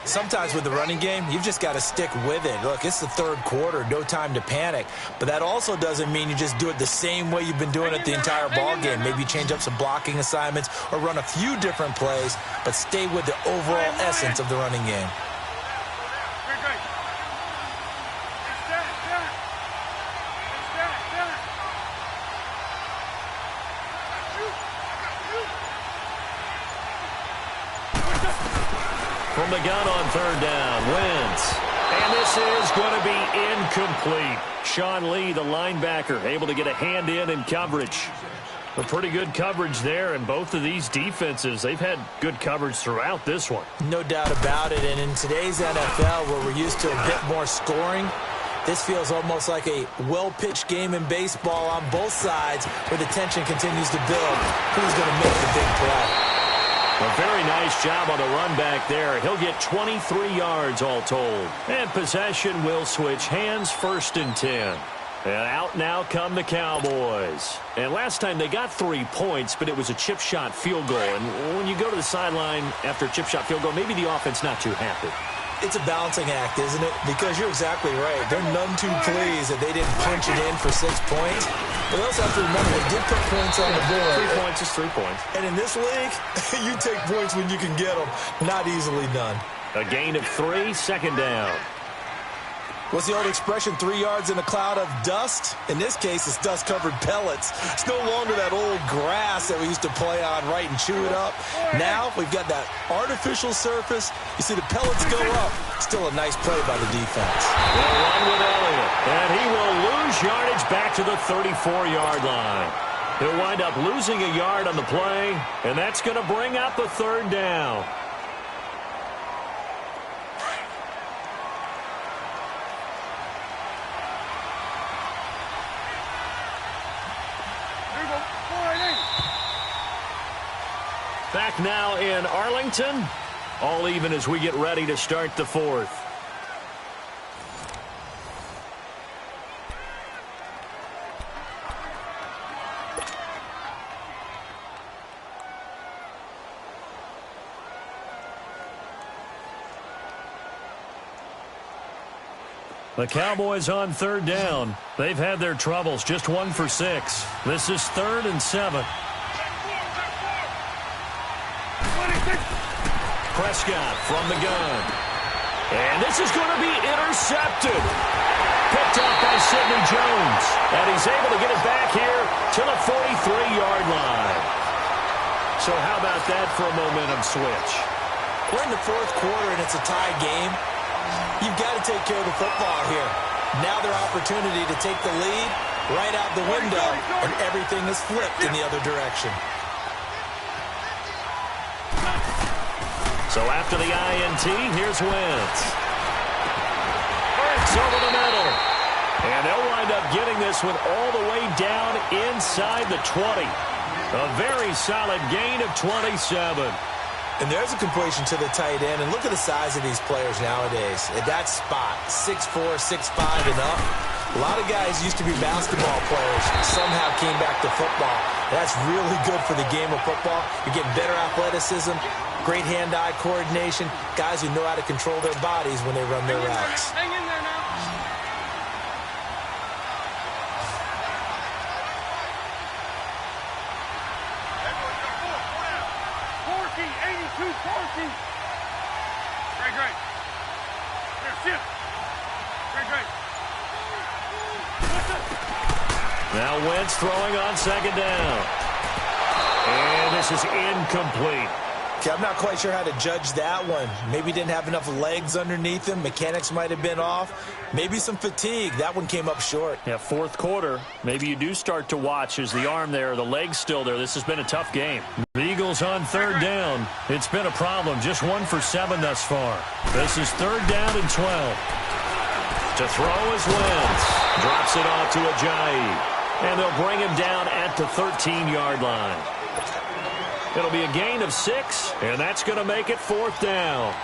Sometimes with the running game, you've just got to stick with it. Look, it's the third quarter, no time to panic. But that also doesn't mean you just do it the same way you've been doing it the entire ball game. Maybe change up some blocking assignments or run a few different plays, but stay with the overall essence of the running game. From the gun on third down, Wentz. And this is going to be incomplete. Sean Lee, the linebacker, able to get a hand in coverage. A pretty good coverage there, and both of these defenses, they've had good coverage throughout this one. No doubt about it, and in today's NFL, where we're used to a bit more scoring, this feels almost like a well-pitched game in baseball on both sides, where the tension continues to build. Who's going to make the big play? A very nice job on the run back there. He'll get 23 yards all told. And possession will switch hands, 1st and 10. And out now come the Cowboys. And last time they got 3 points, but it was a chip shot field goal. And when you go to the sideline after a chip shot field goal, maybe the offense not too happy. It's a balancing act, isn't it? Because you're exactly right. They're none too pleased that they didn't punch it in for 6 points. But they also have to remember they did put points on the board. 3 points is 3 points. And in this league, you take points when you can get them. Not easily done. A gain of 3, second down. What's the old expression, 3 yards in a cloud of dust? In this case, it's dust-covered pellets. It's no longer that old grass that we used to play on, right, and chew it up. Now we've got that artificial surface. You see the pellets go up. Still a nice play by the defense. They'll run with Elliott, and he will lose yardage back to the 34-yard line. He'll wind up losing a yard on the play, and that's going to bring up a third down. Back now in Arlington. All even as we get ready to start the 4th. The Cowboys on third down. They've had their troubles, just 1 for 6. This is 3rd and 7. Prescott from the gun. And this is going to be intercepted. Picked up by Sidney Jones. And he's able to get it back here to the 43-yard line. So how about that for a momentum switch? We're in the 4th quarter and it's a tie game. You've got to take care of the football here. Now their opportunity to take the lead right out the window, and everything is flipped in the other direction. So after the INT, here's Wentz. It's over the middle. And they'll wind up getting this one all the way down inside the 20. A very solid gain of 27. And there's a completion to the tight end. And look at the size of these players nowadays. At that spot, 6'4", 6'5", and up. A lot of guys used to be basketball players, somehow came back to football. That's really good for the game of football. You're getting better athleticism, great hand-eye coordination, guys who know how to control their bodies when they run their routes. Hang in there now. Great. Here, shift. Great. Now Wentz throwing on second down. And this is incomplete. Okay, I'm not quite sure how to judge that one. Maybe didn't have enough legs underneath him. Mechanics might have been off. Maybe some fatigue. That one came up short. Yeah, fourth quarter. Maybe you do start to watch as the arm there, the leg's still there. This has been a tough game. The Eagles on third down. It's been a problem. Just 1 for 7 thus far. This is third down and 12. To throw is Wentz. Drops it off to Ajayi. And they'll bring him down at the 13-yard line. It'll be a gain of 6, and that's going to make it fourth down.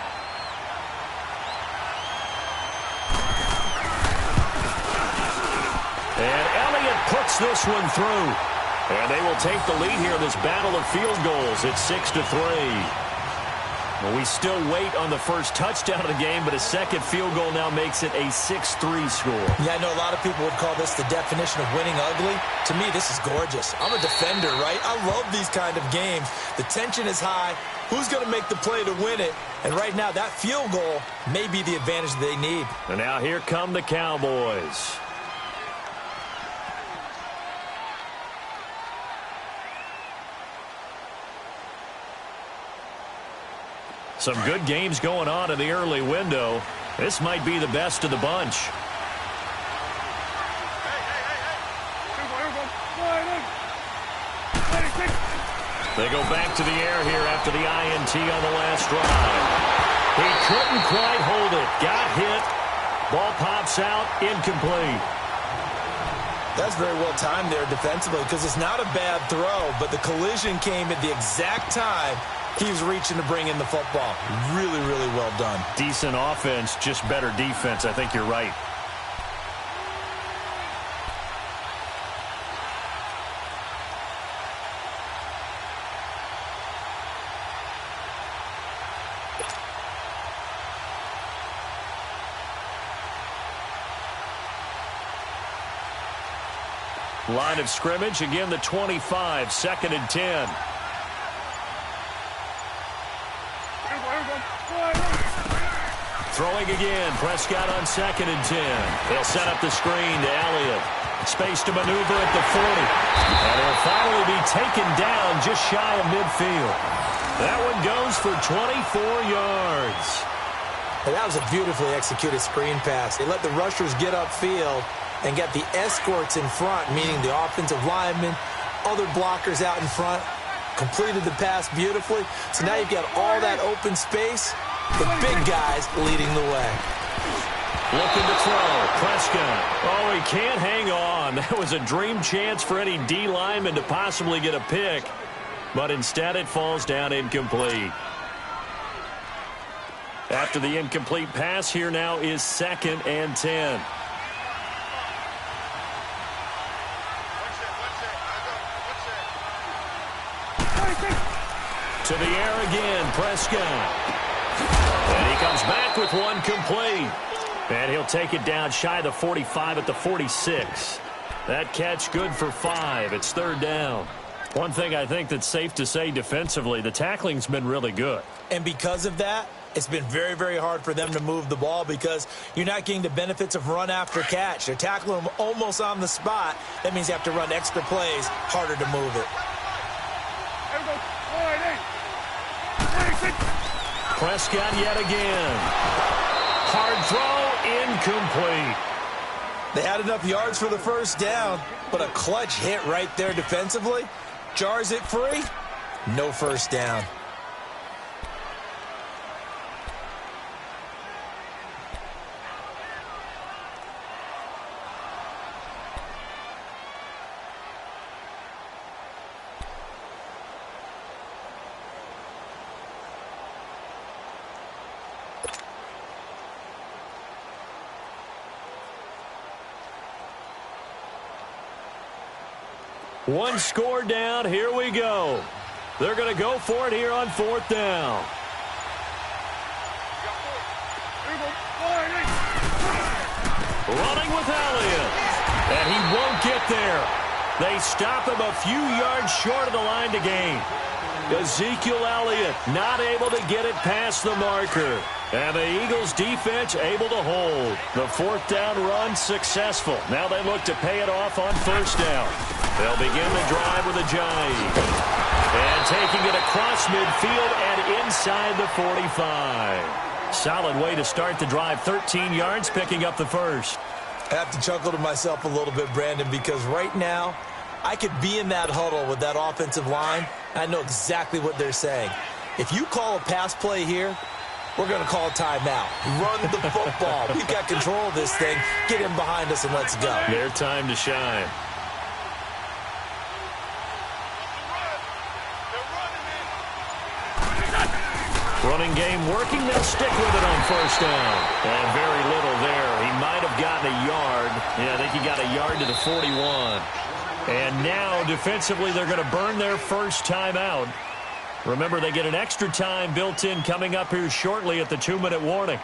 And Elliott puts this one through. And they will take the lead here in this battle of field goals. It's 6-3. Well, we still wait on the first touchdown of the game, but a second field goal now makes it a 6-3 score. Yeah, I know a lot of people would call this the definition of winning ugly. To me, this is gorgeous. I'm a defender, right? I love these kind of games. The tension is high. Who's going to make the play to win it? And right now, that field goal may be the advantage they need. And now here come the Cowboys. Some good games going on in the early window. This might be the best of the bunch. They go back to the air here after the INT on the last drive. He couldn't quite hold it. Got hit. Ball pops out. Incomplete. That's very well timed there defensively because it's not a bad throw, but the collision came at the exact time he was reaching to bring in the football. Really, really well done. Decent offense, just better defense. I think you're right. Line of scrimmage, again the 25, 2nd and 10. Throwing again, Prescott on 2nd and 10. They'll set up the screen to Elliott. Space to maneuver at the 40. And he'll finally be taken down just shy of midfield. That one goes for 24 yards. And that was a beautifully executed screen pass. They let the rushers get upfield and get the escorts in front, meaning the offensive linemen, other blockers out in front, completed the pass beautifully. So now you've got all that open space, the big guys leading the way. Looking to throw, Prescott. Oh, he can't hang on. That was a dream chance for any D lineman to possibly get a pick, but instead it falls down incomplete. After the incomplete pass, here now is 2nd and 10. To the air again, Prescott. And he comes back with one complete. And he'll take it down shy of the 45 at the 46. That catch good for 5. It's 3rd down. One thing I think that's safe to say defensively, the tackling's been really good. And because of that, it's been very, very hard for them to move the ball because you're not getting the benefits of run after catch. They're tackling them almost on the spot. That means you have to run extra plays, harder to move it. Prescott yet again. Hard throw, incomplete. They had enough yards for the first down, but a clutch hit right there defensively. Jars it free. No first down. One score down. Here we go. They're going to go for it here on 4th down. Running with Elliott. And he won't get there. They stop him a few yards short of the line to gain. Ezekiel Elliott not able to get it past the marker. And the Eagles defense able to hold. The 4th down run successful. Now they look to pay it off on 1st down. They'll begin the drive with Ajayi. And taking it across midfield and inside the 45. Solid way to start the drive. 13 yards, picking up the first. I have to chuckle to myself a little bit, Brandon, because right now I could be in that huddle with that offensive line. I know exactly what they're saying. If you call a pass play here, we're going to call a timeout. Run the football. We've got control of this thing. Get him behind us and let's go. Their time to shine. Running game working. They'll stick with it on first down. And very little there. He might have gotten a yard. Yeah, I think he got a yard to the 41. And now, defensively, they're going to burn their first time out. Remember, they get an extra time built in coming up here shortly at the 2-minute warning.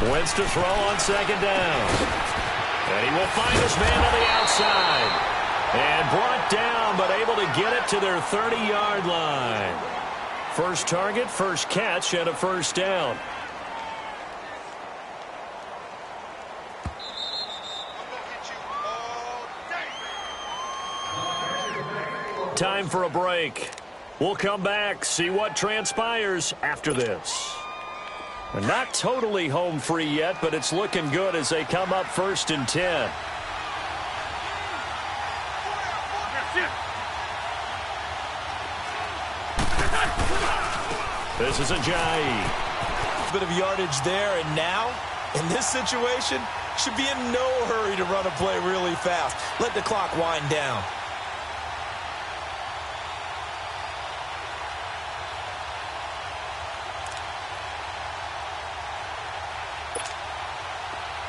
Wentz to throw on second down. And he will find his man on the outside. And brought down, but able to get it to their 30-yard line. First target, first catch, and a first down. Time for a break. We'll come back, see what transpires after this. Not totally home free yet, but it's looking good as they come up 1st and 10. This is Ajayi. Bit of yardage there, and now, in this situation, should be in no hurry to run a play really fast. Let the clock wind down.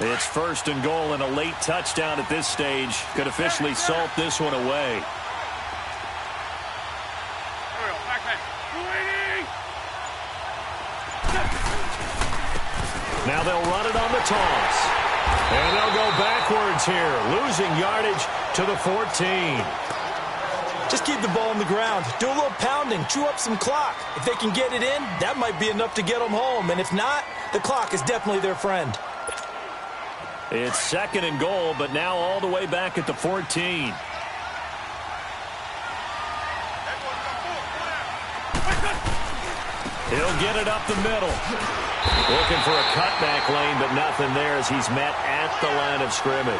It's 1st and goal, and a late touchdown at this stage could officially salt this one away. Now they'll run it on the toss. And they'll go backwards here, losing yardage to the 14. Just keep the ball on the ground. Do a little pounding. Chew up some clock. If they can get it in, that might be enough to get them home. And if not, the clock is definitely their friend. It's 2nd and goal, but now all the way back at the 14. He'll get it up the middle. Looking for a cutback lane, but nothing there as he's met at the line of scrimmage.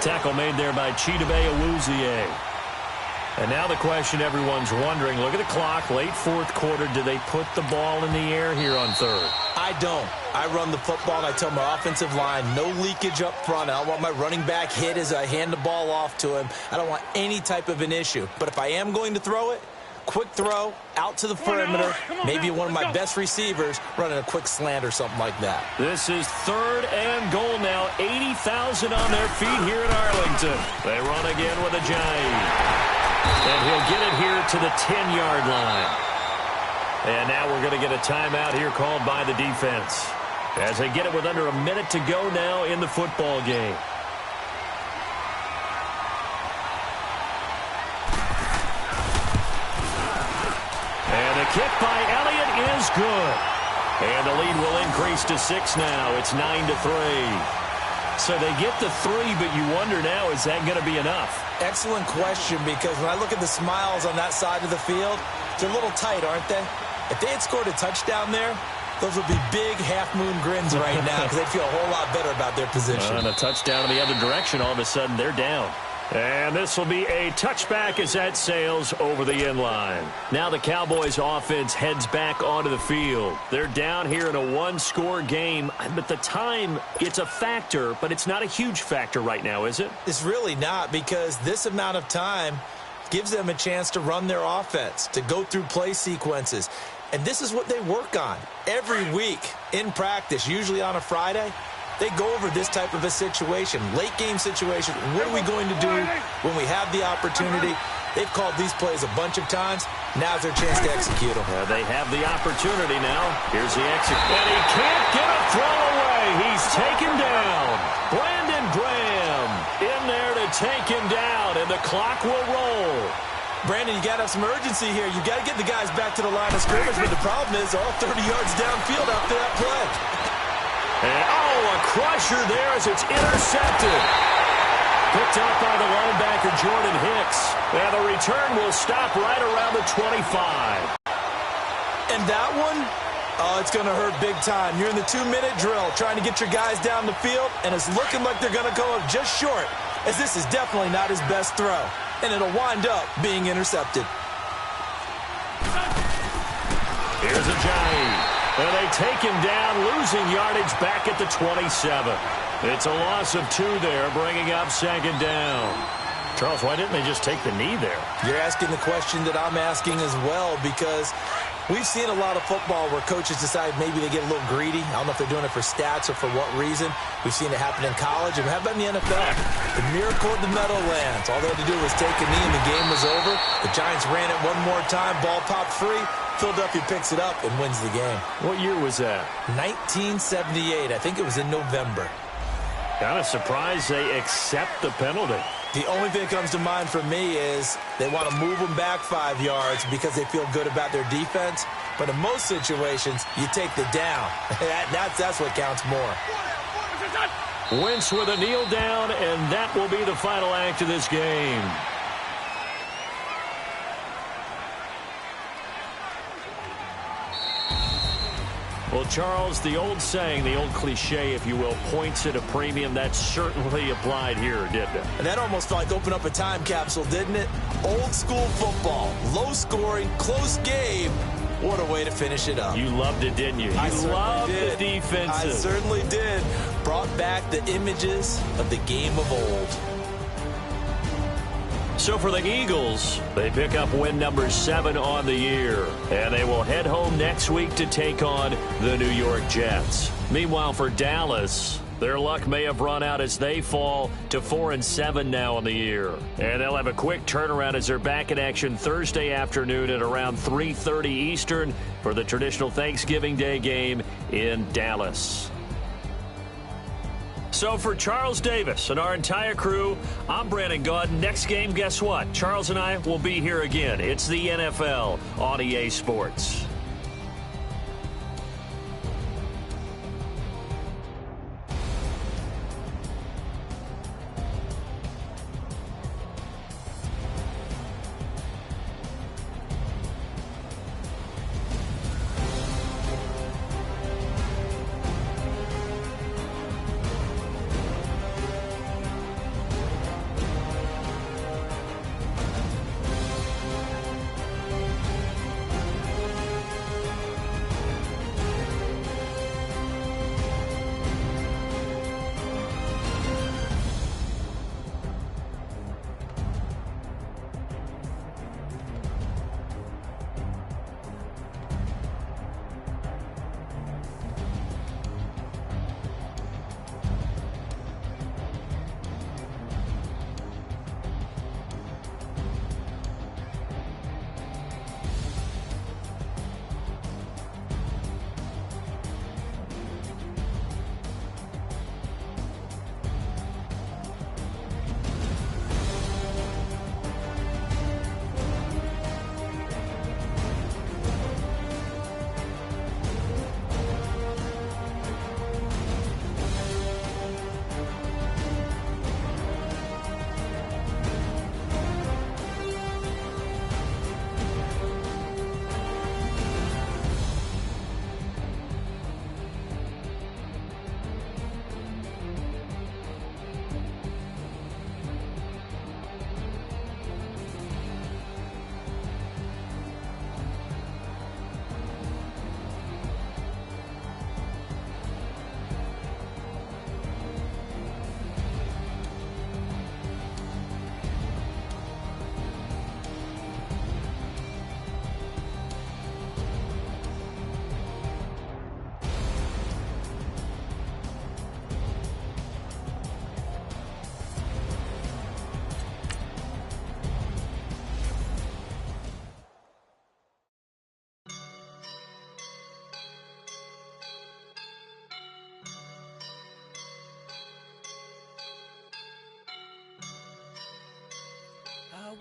Tackle made there by Chidobe Awuzie. And now the question everyone's wondering, look at the clock, late 4th quarter, do they put the ball in the air here on 3rd? I don't. I run the football, and I tell my offensive line, no leakage up front. I don't want my running back hit as I hand the ball off to him. I don't want any type of an issue. But if I am going to throw it, quick throw, out to the perimeter, maybe one of my best receivers running a quick slant or something like that. This is 3rd and goal now. 80,000 on their feet here in Arlington. They run again with Ajayi. And he'll get it here to the 10-yard line. And now we're going to get a timeout here called by the defense as they get it with under a minute to go now in the football game. And the kick by Elliott is good. And the lead will increase to 6 now. It's 9-3. So they get the 3, but you wonder now, is that going to be enough? Excellent question, because when I look at the smiles on that side of the field, they're a little tight, aren't they? If they had scored a touchdown there, those would be big half-moon grins right now because they'd feel a whole lot better about their position. And a touchdown in the other direction, all of a sudden they're down. And this will be a touchback as that sails over the inline. Now the Cowboys offense heads back onto the field. They're down here in a one-score game, but the time, it's a factor, but it's not a huge factor right now, is it? It's really not, because this amount of time gives them a chance to run their offense, to go through play sequences. And this is what they work on every week in practice, usually on a Friday. They go over this type of a situation, late game situation. What are we going to do when we have the opportunity? They've called these plays a bunch of times. Now's their chance to execute them. They have the opportunity now. Here's the execution. And he can't get a throw away. He's taken down. Brandon Graham in there to take him down, and the clock will roll. Brandon, you got to have some urgency here. You got to get the guys back to the line of scrimmage, but the problem is they're all 30 yards downfield after that play. And, a crusher there as it's intercepted. Picked up by the linebacker, Jordan Hicks. And the return will stop right around the 25. And that one, it's going to hurt big time. You're in the 2-minute drill trying to get your guys down the field, and it's looking like they're going to go up just short, as this is definitely not his best throw. And it'll wind up being intercepted. Here's Ajayi. And they take him down, losing yardage back at the 27. It's a loss of 2 there, bringing up second down. Charles, why didn't they just take the knee there? You're asking the question that I'm asking as well, because we've seen a lot of football where coaches decide maybe they get a little greedy. I don't know if they're doing it for stats or for what reason. We've seen it happen in college, and how about in the NFL? The miracle of the Meadowlands. All they had to do was take a knee, and the game was over. The Giants ran it one more time. Ball popped free. Philadelphia picks it up and wins the game. What year was that? 1978. I think it was in November. Kind of surprised they accept the penalty. The only thing that comes to mind for me is they want to move them back 5 yards because they feel good about their defense. But in most situations, you take the down. That's what counts more. Wentz with a kneel down, and that will be the final act of this game. Well, Charles, the old saying, the old cliche, if you will, points at a premium, that certainly applied here, didn't it? And that almost felt like open up a time capsule, didn't it? Old school football, low scoring, close game. What a way to finish it up. You loved it, didn't you? You loved the defenses. I certainly did. Brought back the images of the game of old. So for the Eagles, they pick up win number 7 on the year. And they will head home next week to take on the New York Jets. Meanwhile, for Dallas, their luck may have run out as they fall to 4-7 now on the year. And they'll have a quick turnaround as they're back in action Thursday afternoon at around 3:30 Eastern for the traditional Thanksgiving Day game in Dallas. So for Charles Davis and our entire crew, I'm Brandon Gaud. Next game, guess what? Charles and I will be here again. It's the NFL on EA Sports.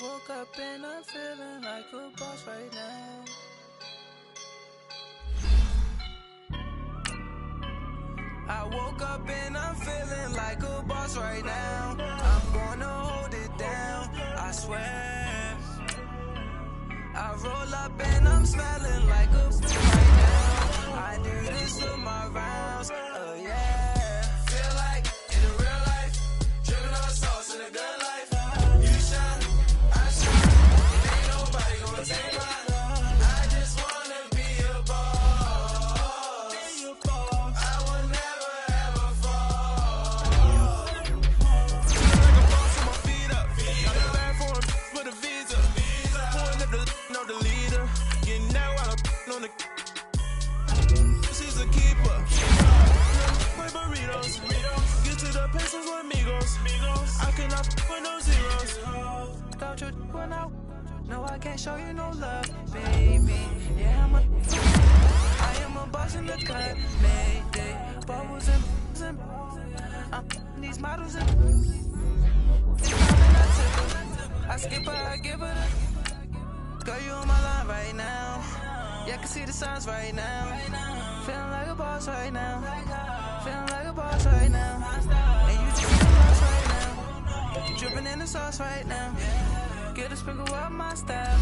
woke up and I'm feeling like a boss right now. I woke up and I'm feeling like a boss right now. I'm gonna hold it down, I swear. I roll up and I'm smelling like a boss right now. I do this for my rounds, yeah. Feel like in the real life, dripping on sauce in a good life. You shine, I shine, and ain't nobody gonna take mine. I just wanna be a boss. I will never ever fall. Feel like a boss with my feet up. Got a bag for with a visa. Pulling up the know the leader. Getting that while I'm on the. She's a keeper. My burritos. Get to the pesos with amigos. I cannot with no zeros. Don't you run out? No, I can't show you no love, baby. Yeah, I am a boss in the cut. Mayday. Bubbles and I'm these models and I skip her, I give her the. Girl, you on my line right now. Yeah, I can see the signs right now. Feeling like a boss right now. Feeling like a boss right now. And you just the boss right now. Dripping in the sauce right now. Get a sprinkle up my style.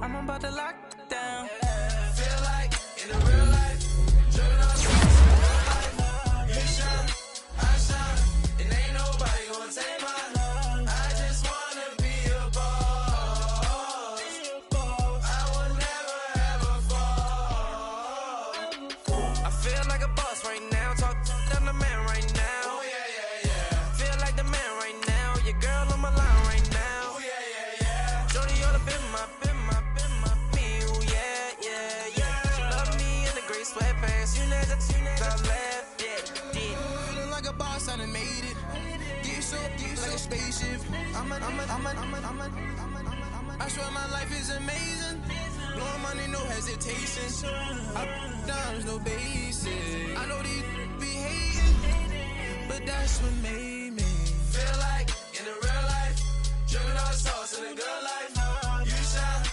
I'm about to lock down. Feel like in the real life, dripping on sauce in the real life. You shine, I shine, and ain't nobody gonna take mine. I just wanna be a boss. I will never ever fall. I feel like a boss right now. Talk to the man right now. Oh yeah, yeah, yeah. Feel like the man right now. Your girl on my line right now. Oh yeah, yeah, yeah. Jody all up in my me. Oh yeah, yeah, yeah. She love me in the gray sweatpants. You never left, yeah. Feeling like a boss, I done made it. Get so like a spaceship. I swear my life is amazing. Blowing money, no hesitation. Up, downs, no basic. I know these be hating, but that's what made me feel like in the real life, dripping on sauce in a good life. You shine,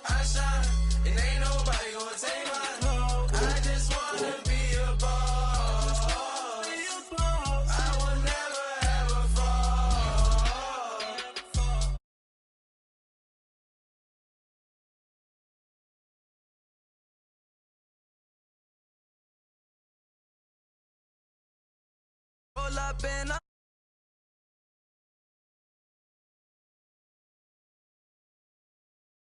I shine, and ain't nobody gonna take mine. I just wanna be a boss. I will never ever fall. Roll up and